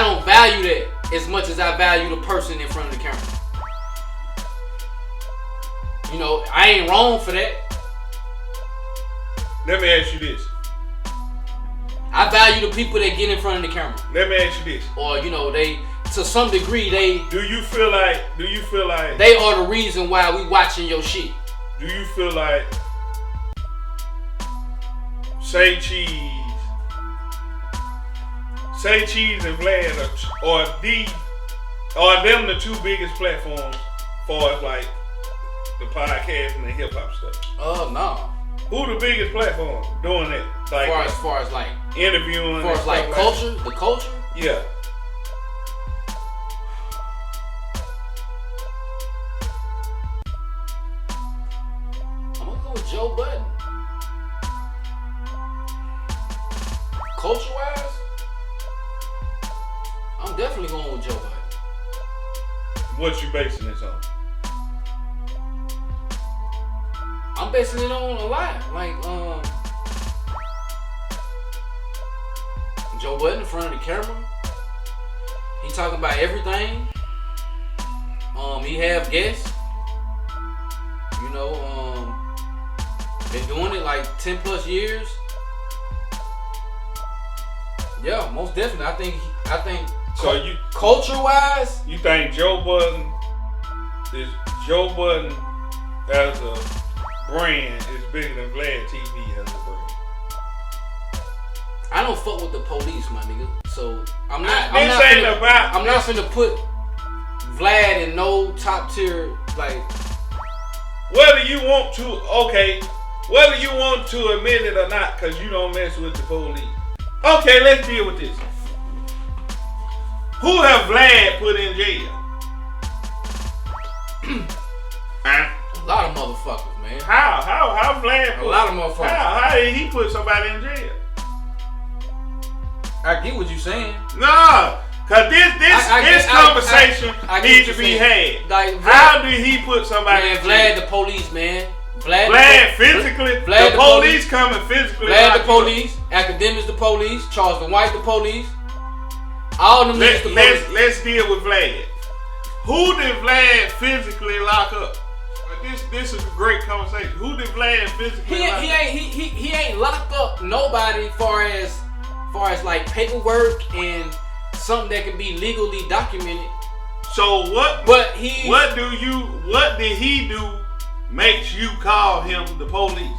don't value that as much as I value the person in front of the camera. I ain't wrong for that. Let me ask you this. I value the people that get in front of the camera. Let me ask you this. Or they, to some degree, they. Do you feel like they are the reason why we watching your shit? Do you feel like Say Cheese and Vlad are them the two biggest platforms for like the podcast and the hip hop stuff? No. Who the biggest platform doing that? Like as far as like interviewing. As far as like culture, the culture. Yeah. I'm gonna go with Joe Budden. Culture wise, I'm definitely going with Joe Budden. What you basing this on? I'm basing it on a lot. Like, Joe Budden in front of the camera. He talking about everything. He have guests. Been doing it like 10 plus years. Yeah, most definitely. I think. So culture wise, you think Joe Budden as a brand is bigger than Vlad TV as a brand? I don't fuck with the police, my nigga. So I'm not finna put Vlad in no top tier like. Whether you want to admit it or not, because you don't mess with the police. Okay, let's deal with this. Who have Vlad put in jail? A lot of motherfuckers, man. How Vlad put a lot of motherfuckers? How did he put somebody in jail? I get what you're saying. No, cause this conversation needs to be had. Like, how did he put somebody in jail? Vlad the police, man. Vlad physically. Vlad the police coming physically. Vlad the police. Academics the police. Charles the White the police. All them niggas the police. Let's deal with Vlad. Who did Vlad physically lock up? This is a great conversation. Who did Vlad physically lock up? He ain't locked up nobody far as like paperwork and something that can be legally documented. So what? What did he do makes you call him the police?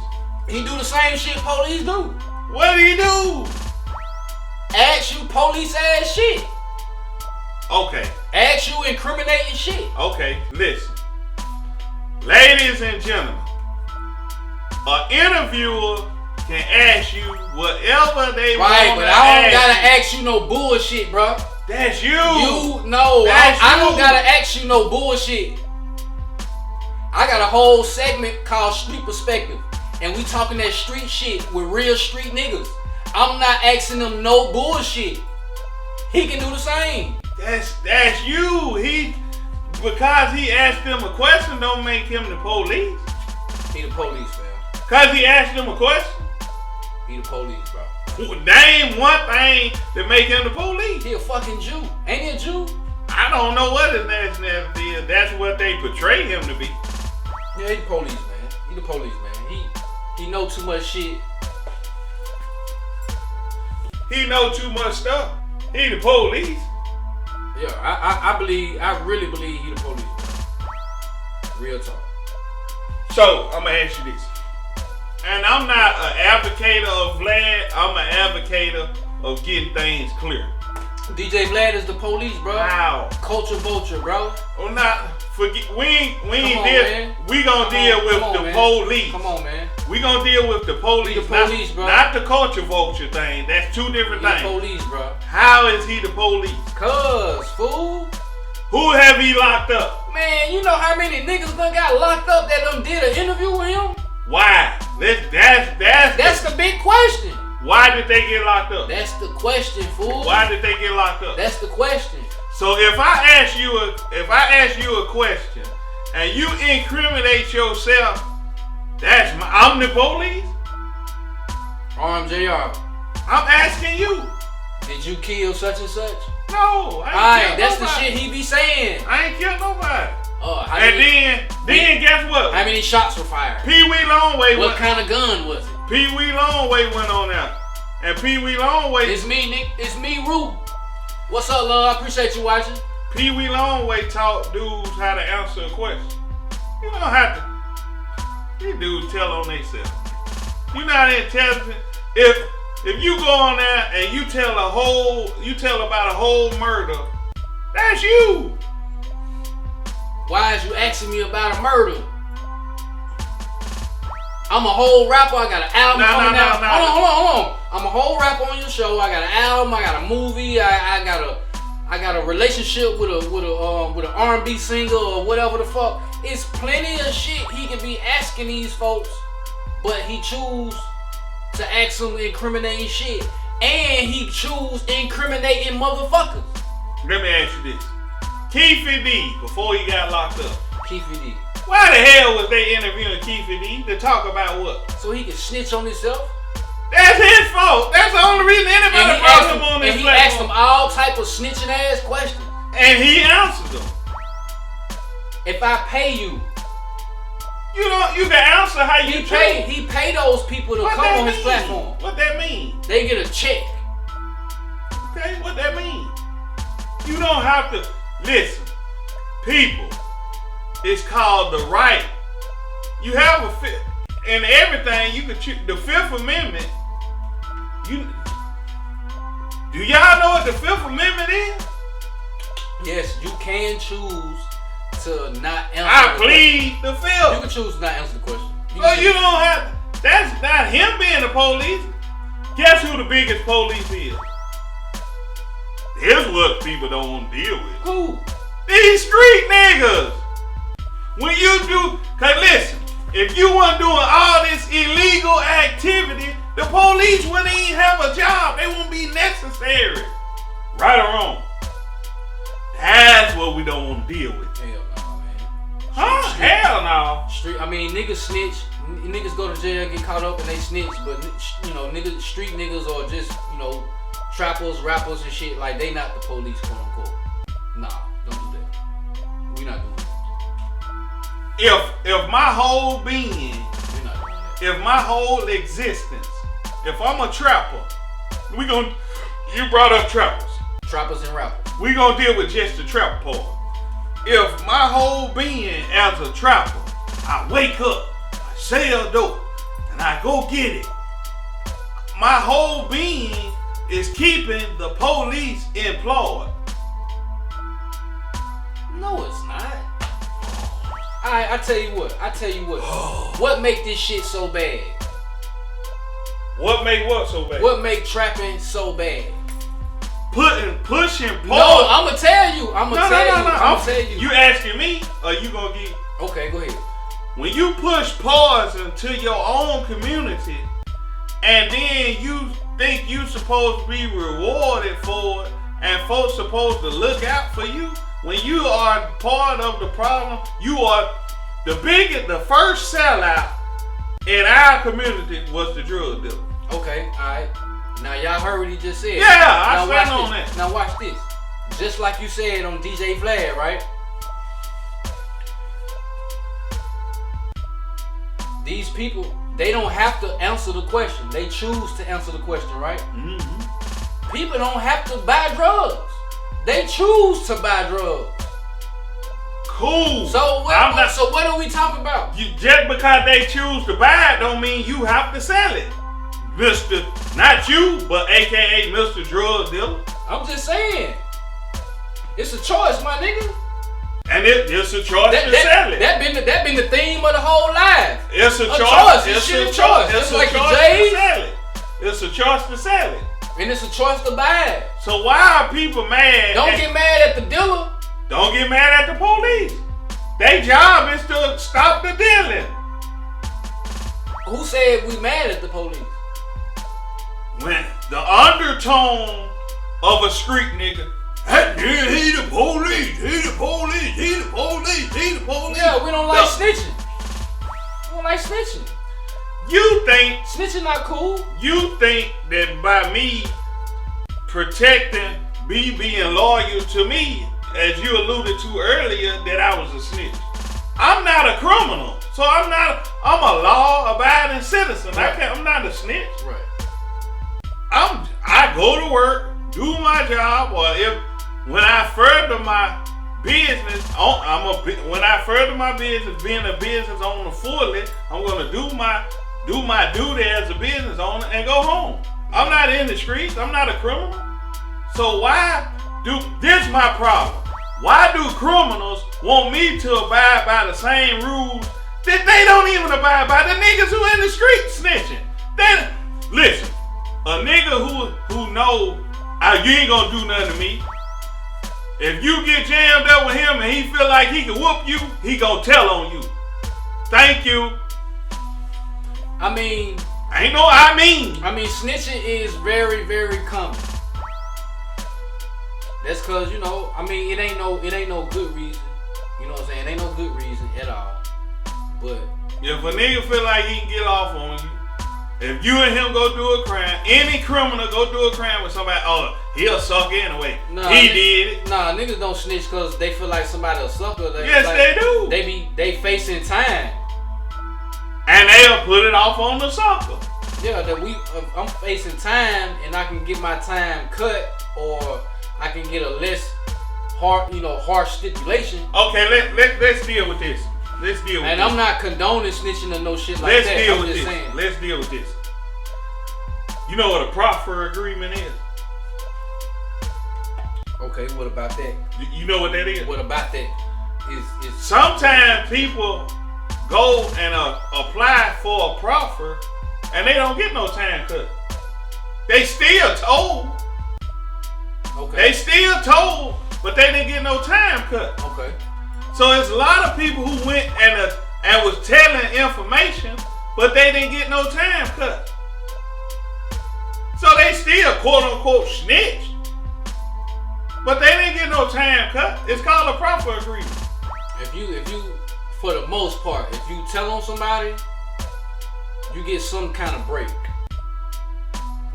He do the same shit police do. What did he do? Ask you police ass shit. Okay. Ask you incriminating shit. Okay, listen. Ladies and gentlemen, an interviewer can ask you whatever they want. Right, but I don't gotta ask you no bullshit, bro. That's you. I don't gotta ask you no bullshit. I got a whole segment called Street Perspective. And we talking that street shit with real street niggas. I'm not asking them no bullshit. He can do the same. That's you. Because he asked them a question don't make him the police. He the police, man. Because he asked them a question. He the police, bro. Name one thing that make him the police. He a fucking Jew. Ain't he a Jew? I don't know what his nationality is. That's what they portray him to be. Yeah, he the police, man. He the police, man. He know too much shit. He know too much stuff. He the police. Yeah, I really believe he the police, bro. Real talk. So, I'm going to ask you this. And I'm not an advocate of Vlad. I'm an advocate of getting things clear. DJ Vlad is the police, bro. Wow. Culture vulture, bro. I'm not forget. We ain't on, deal. Man. We gonna deal with the police. Come on, man. We gonna deal with the police. The police, bro. Not the culture vulture thing. That's two different things. The police, bro. How is he the police? Cuz, fool. Who have he locked up? Man, you know how many niggas done got locked up that done did an interview with him? Why? That's the big question. Why did they get locked up? That's the question, fool. Why did they get locked up? That's the question. So if I ask you a question and you incriminate yourself, I'm the police? RMJR. I'm asking you. Did you kill such and such? No, I ain't that's killed nobody. The shit he be saying. I ain't killed nobody. Then Guess what? How many shots were fired? Pee Wee Longway. What kind of gun was it? Pee Wee Longway went on there. And Pee Wee Longway. It's me, Nick. It's me, Rue. What's up, love? I appreciate you watching. Pee Wee Longway taught dudes how to answer a question. You don't have to. These dudes tell on themselves. You're not intelligent. If you go on there and you tell about a whole murder, that's you. Why is you asking me about a murder? I'm a whole rapper. I got an album coming out. Hold on. I'm a whole rapper on your show. I got an album. I got a movie. I got a relationship with an R&B singer or whatever the fuck. It's plenty of shit he can be asking these folks, but he choose to ask them incriminating shit, and he choose incriminating motherfuckers. Let me ask you this: Keefe D, before he got locked up. Keefe D. Why the hell was they interviewing Keefe D to talk about what? So he can snitch on himself? That's his fault. That's the only reason anybody brought him on this platform. And he asked them all type of snitching ass questions. And he answered them. If I pay you, you can answer how you choose. He pay those people to come on his platform. What that mean? They get a check. Okay, what that mean? You don't have to listen, people. It's called the right. You have a fifth, and everything you can choose. The Fifth Amendment. Do y'all know what the Fifth Amendment is? Yes, you can choose to not answer. I plead the Fifth. You can choose to not answer the question. You don't have. That's not him being the police. Guess who the biggest police is? Here's what people don't want to deal with. Who? These street niggas. When you do, cause listen, if you weren't doing all this illegal activity, the police wouldn't even have a job. They wouldn't be necessary. Right or wrong? That's what we don't want to deal with. Hell no, man. Huh? Hell no. Niggas snitch. Niggas go to jail and get caught up and they snitch. But, niggas, street niggas are just, trappers, rappers and shit. Like, they not the police, quote unquote. Nah, don't do that. We not doing that. If my whole being, we not doing that. If my whole existence, if I'm a trapper, you brought up trappers. Trappers and rappers. We gonna deal with just the trap part. If my whole being as a trapper, I wake up, I sell dope, and I go get it. My whole being is keeping the police employed. No, it's not. I tell you what. What make this shit so bad? What make what so bad? What make trapping so bad? Pushing. No, I'ma tell you. I'ma tell you. You asking me, or you gonna get? Okay, go ahead. when you push poison to your own community, and then you think you supposed to be rewarded for it, and folks supposed to look out for you, when you are part of the problem, you are the first sellout in our community was the drug dealer. Okay, alright. Now y'all heard what he just said. Yeah, I stand on that. Now watch this. Just like you said on DJ Vlad, right? These people, they don't have to answer the question. They choose to answer the question, right? Mm-hmm. People don't have to buy drugs. They choose to buy drugs. Cool. So what are we talking about? Just because they choose to buy it don't mean you have to sell it. Mr. Not you, but AKA Mr. Drug Dealer. I'm just saying. It's a choice, my nigga. And it's a choice to sell it. That been the theme of the whole life. It's a choice. It's a choice. It's like a choice to sell it. It's a choice to sell it. And it's a choice to buy it. So why are people mad? Don't get mad at the dealer. Don't get mad at the police. Their job is to stop the dealing. Who said we mad at the police? When the undertone of a street nigga, he the police, he the police, he the police, he the police. Yeah, we don't like snitching. We don't like snitching. You think snitching not cool? You think that by me protecting being loyal to me, as you alluded to earlier, that I was a snitch. I'm not a criminal, so I'm a law-abiding citizen. Right. I'm not a snitch. Right. I go to work, do my job, or when I further my business, when I further my business, being a business owner fully, I'm gonna do my duty as a business owner and go home. I'm not in the streets. I'm not a criminal. So this is my problem. Why do criminals want me to abide by the same rules that they don't even abide by? The niggas who in the street snitching. Listen, a nigga who know you ain't gonna do nothing to me. If you get jammed up with him and he feel like he can whoop you, he gonna tell on you. Thank you. I mean, snitching is very, very common. That's cause it ain't no good reason. You know what I'm saying? It ain't no good reason at all. But if a nigga feel like he can get off on you, if you and him go do a crime, any criminal go do a crime with somebody, he'll suck anyway. He did it. Nah, niggas don't snitch cause they feel like somebody a sucker. Yes, they do. They facing time. And they'll put it off on the sucker. Yeah, I'm facing time and I can get my time cut, or I can get a less harsh stipulation. Okay, let's deal with this. And I'm not condoning snitching or no shit like that. Let's deal with this. You know what a proffer agreement is? Okay, what about that? You know what that is? What about that? Is sometimes people go and apply for a proffer and they don't get no time cut. They still told. Okay. They still told, but they didn't get no time cut. Okay. So there's a lot of people who went and was telling information, but they didn't get no time cut. So they still quote unquote snitched, but they didn't get no time cut. It's called a proffer agreement. If you, for the most part, if you tell on somebody, you get some kind of break.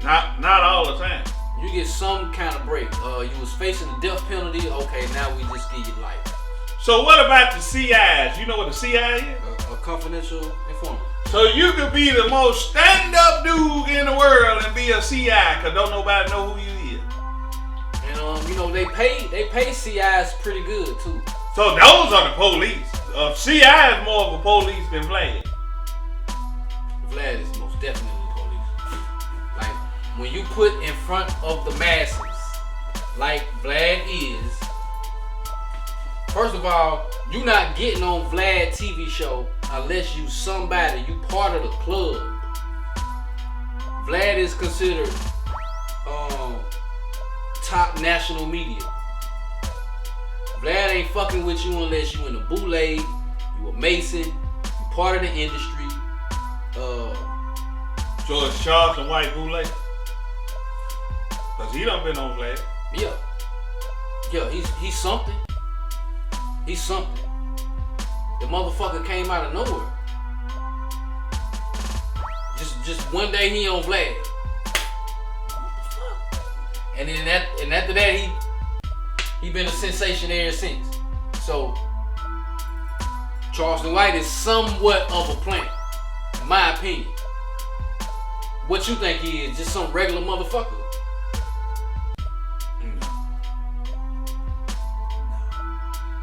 Not all the time. You get some kind of break. You was facing the death penalty. Okay, now we just give you life. So what about the CIs? You know what the CI is? A confidential informant. So you could be the most stand-up dude in the world and be a CI, cause don't nobody know who you is. And they pay CIs pretty good too. So those are the police. CI is more of a police than Vlad. Vlad is most definitely the police. Like when you put in front of the masses, like Vlad is. First of all, you not getting on Vlad TV show unless you somebody, you part of the club. Vlad is considered top national media. Vlad ain't fucking with you unless you in a boule, you a Mason, you part of the industry. So it's Charles and White Boulay? Cause he done been on Vlad. Yeah, he's something. He's something. The motherfucker came out of nowhere. Just one day he on Vlad. And then after that he been a sensation ever since. So Charleston White is somewhat of a plant, in my opinion. What you think he is? Just some regular motherfucker?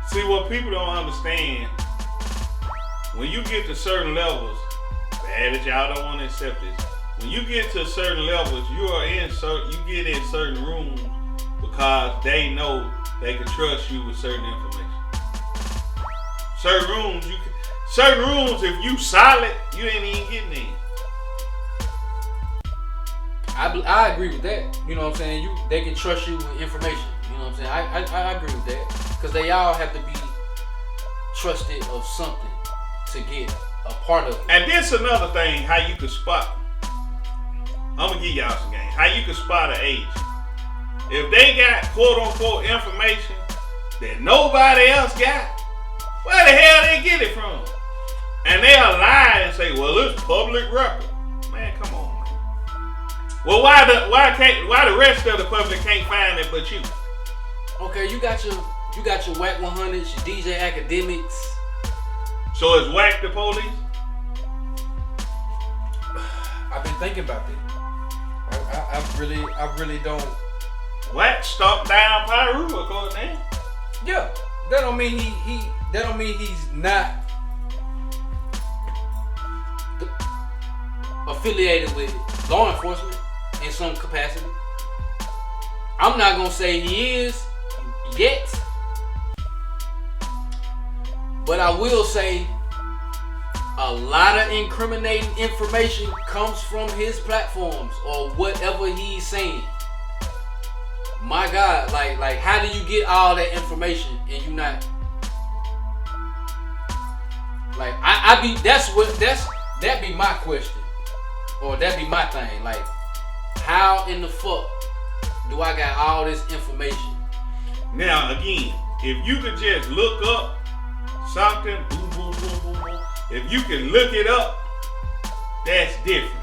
See, what people don't understand, when you get to certain levels, bad that y'all don't want to accept this. When you get to certain levels, you get in certain rooms because they know they can trust you with certain information. Certain rooms, if you solid, you ain't even getting in. I agree with that. You know what I'm saying? They can trust you with information. You know what I'm saying? I agree with that. Because they all have to be trusted of something to get a part of it. And this another thing, how you can spot. I'm going to give y'all some game. How you can spot an agent. If they got quote unquote information that nobody else got, where the hell they get it from? And they'll lie and say, well, it's public record. Man, come on, man. Well, why the rest of the public can't find it but you? Okay, you got your WAC 100s, your DJ Academics. So is WAC the police? I've been thinking about that. I really don't. WAC stomped down Pyru according to him. Yeah, that don't mean that don't mean he's not affiliated with law enforcement in some capacity. I'm not gonna say he is yet, but I will say a lot of incriminating information comes from his platforms or whatever he's saying. My God, like how do you get all that information and you not like that be my question. Or that be my thing. Like, how in the fuck do I got all this information? Now again, if you could just look up something, boom, boom, boom, boom, boom. If you can look it up, that's different.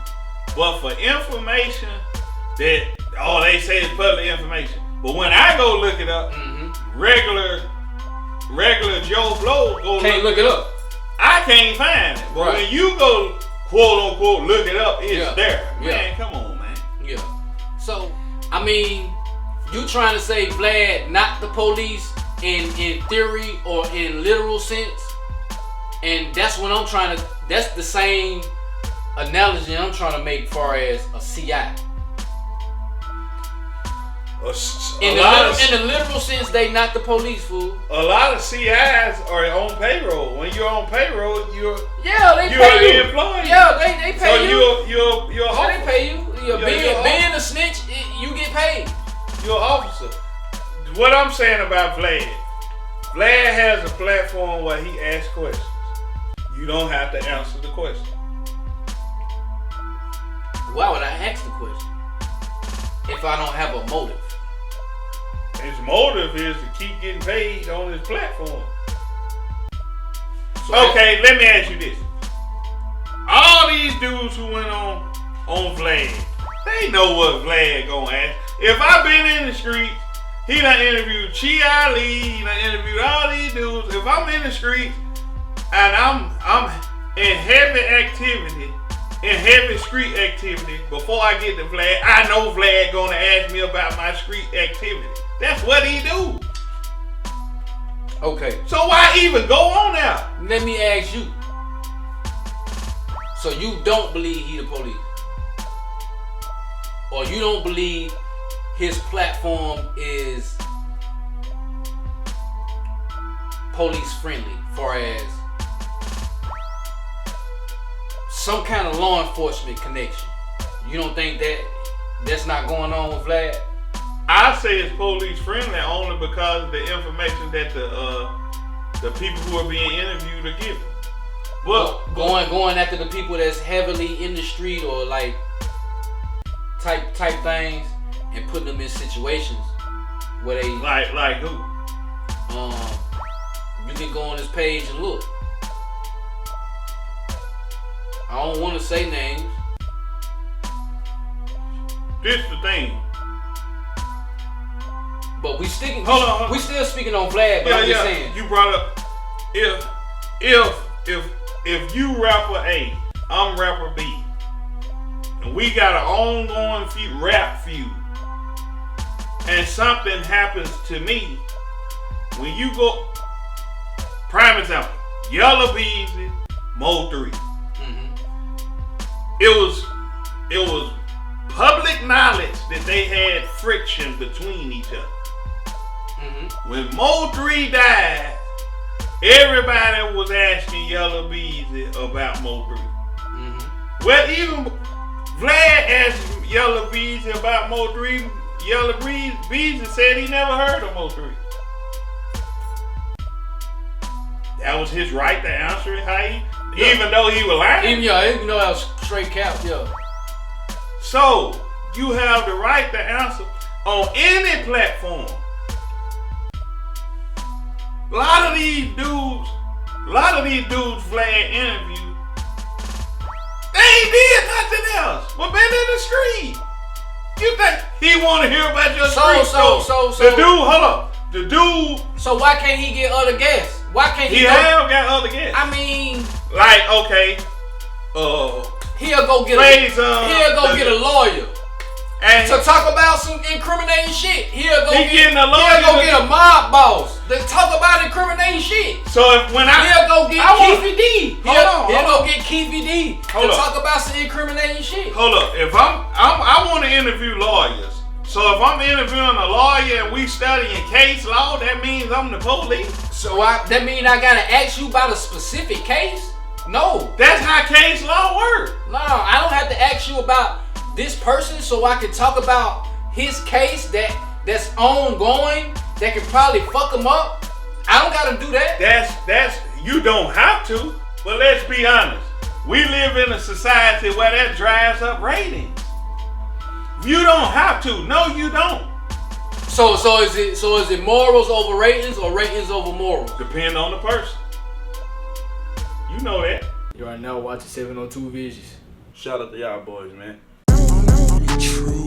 But for information that all they say is public information. But when I go look it up, regular Joe Blow can't look it up. I can't find it. But when you go quote unquote look it up, it's there. Man, come on, man. Yeah. So, I mean, you trying to say Vlad not the police in theory or in literal sense? And that's what I'm trying to, that's the same analogy I'm trying to make far as a CI. In the literal sense, they not the police, fool. A lot of CIs are on payroll. When you're on payroll, you're pay you. An employee. Yeah, they pay you. So you're a officer. They pay you. Being a snitch, you get paid. You're an officer. What I'm saying about Vlad has a platform where he asks questions. You don't have to answer the question. Why would I ask the question if I don't have a motive? His motive is to keep getting paid on his platform. So okay, let me ask you this. All these dudes who went on Vlad, they know what Vlad gonna ask. If I've been in the streets, he done interviewed Chi Ali, he done interviewed all these dudes. If I'm in the streets and I'm in heavy activity, in heavy street activity, before I get to Vlad, I know Vlad gonna ask me about my street activity. That's what he do. Okay. So why even go on now? Let me ask you. So you don't believe he the police? Or you don't believe his platform is police friendly, far as some kind of law enforcement connection? You don't think that's not going on with Vlad? I say it's police friendly only because of the information that the people who are being interviewed are giving. going after the people that's heavily in the street or like type things and putting them in situations where they like who? You can go on this page and look. I don't want to say names. This the thing. But we sticking. Hold on. We still speaking on Vlad, but I'm just saying. You brought up if you rapper A, I'm rapper B, and we got an ongoing rap feud, and something happens to me, when you go, prime example, Yellow Beezy, Mo 3. It was public knowledge that they had friction between each other. When Mo 3 died, everybody was asking Yellow Beezy about Mo 3. Well, even Vlad asked Yellow Beezy about Mo 3. Yellow Beezy said he never heard of Mo 3. That was his right to answer it, even though he was lying. Even though that was straight cap, So, you have the right to answer on any platform. A lot of these dudes Vlad interviewed, they ain't did nothing else but been in the street. You think he want to hear about your street story? The dude, hold up. The dude. So why can't he get other guests? Why can't he? He have got other guests. I mean, like okay, he'll go get a lawyer. And to talk about some incriminating shit. He'll go get a mob boss. They talk about incriminating shit. So he'll go get Keefy D. He'll go get Keefy D to talk about some incriminating shit. Hold up. If I want to interview lawyers. So if I'm interviewing a lawyer and we studying case law, that means I'm the police. So that means I gotta ask you about a specific case? No. That's how case law works. No, I don't have to ask you about this person so I can talk about his case that's ongoing that can probably fuck him up. I don't gotta do that. That's you don't have to. But let's be honest. We live in a society where that drives up ratings. You don't have to. No, you don't. So is it morals over ratings or ratings over morals? Depend on the person. You know that. You are now watching 702 Visions. Shout out to y'all boys, man. True.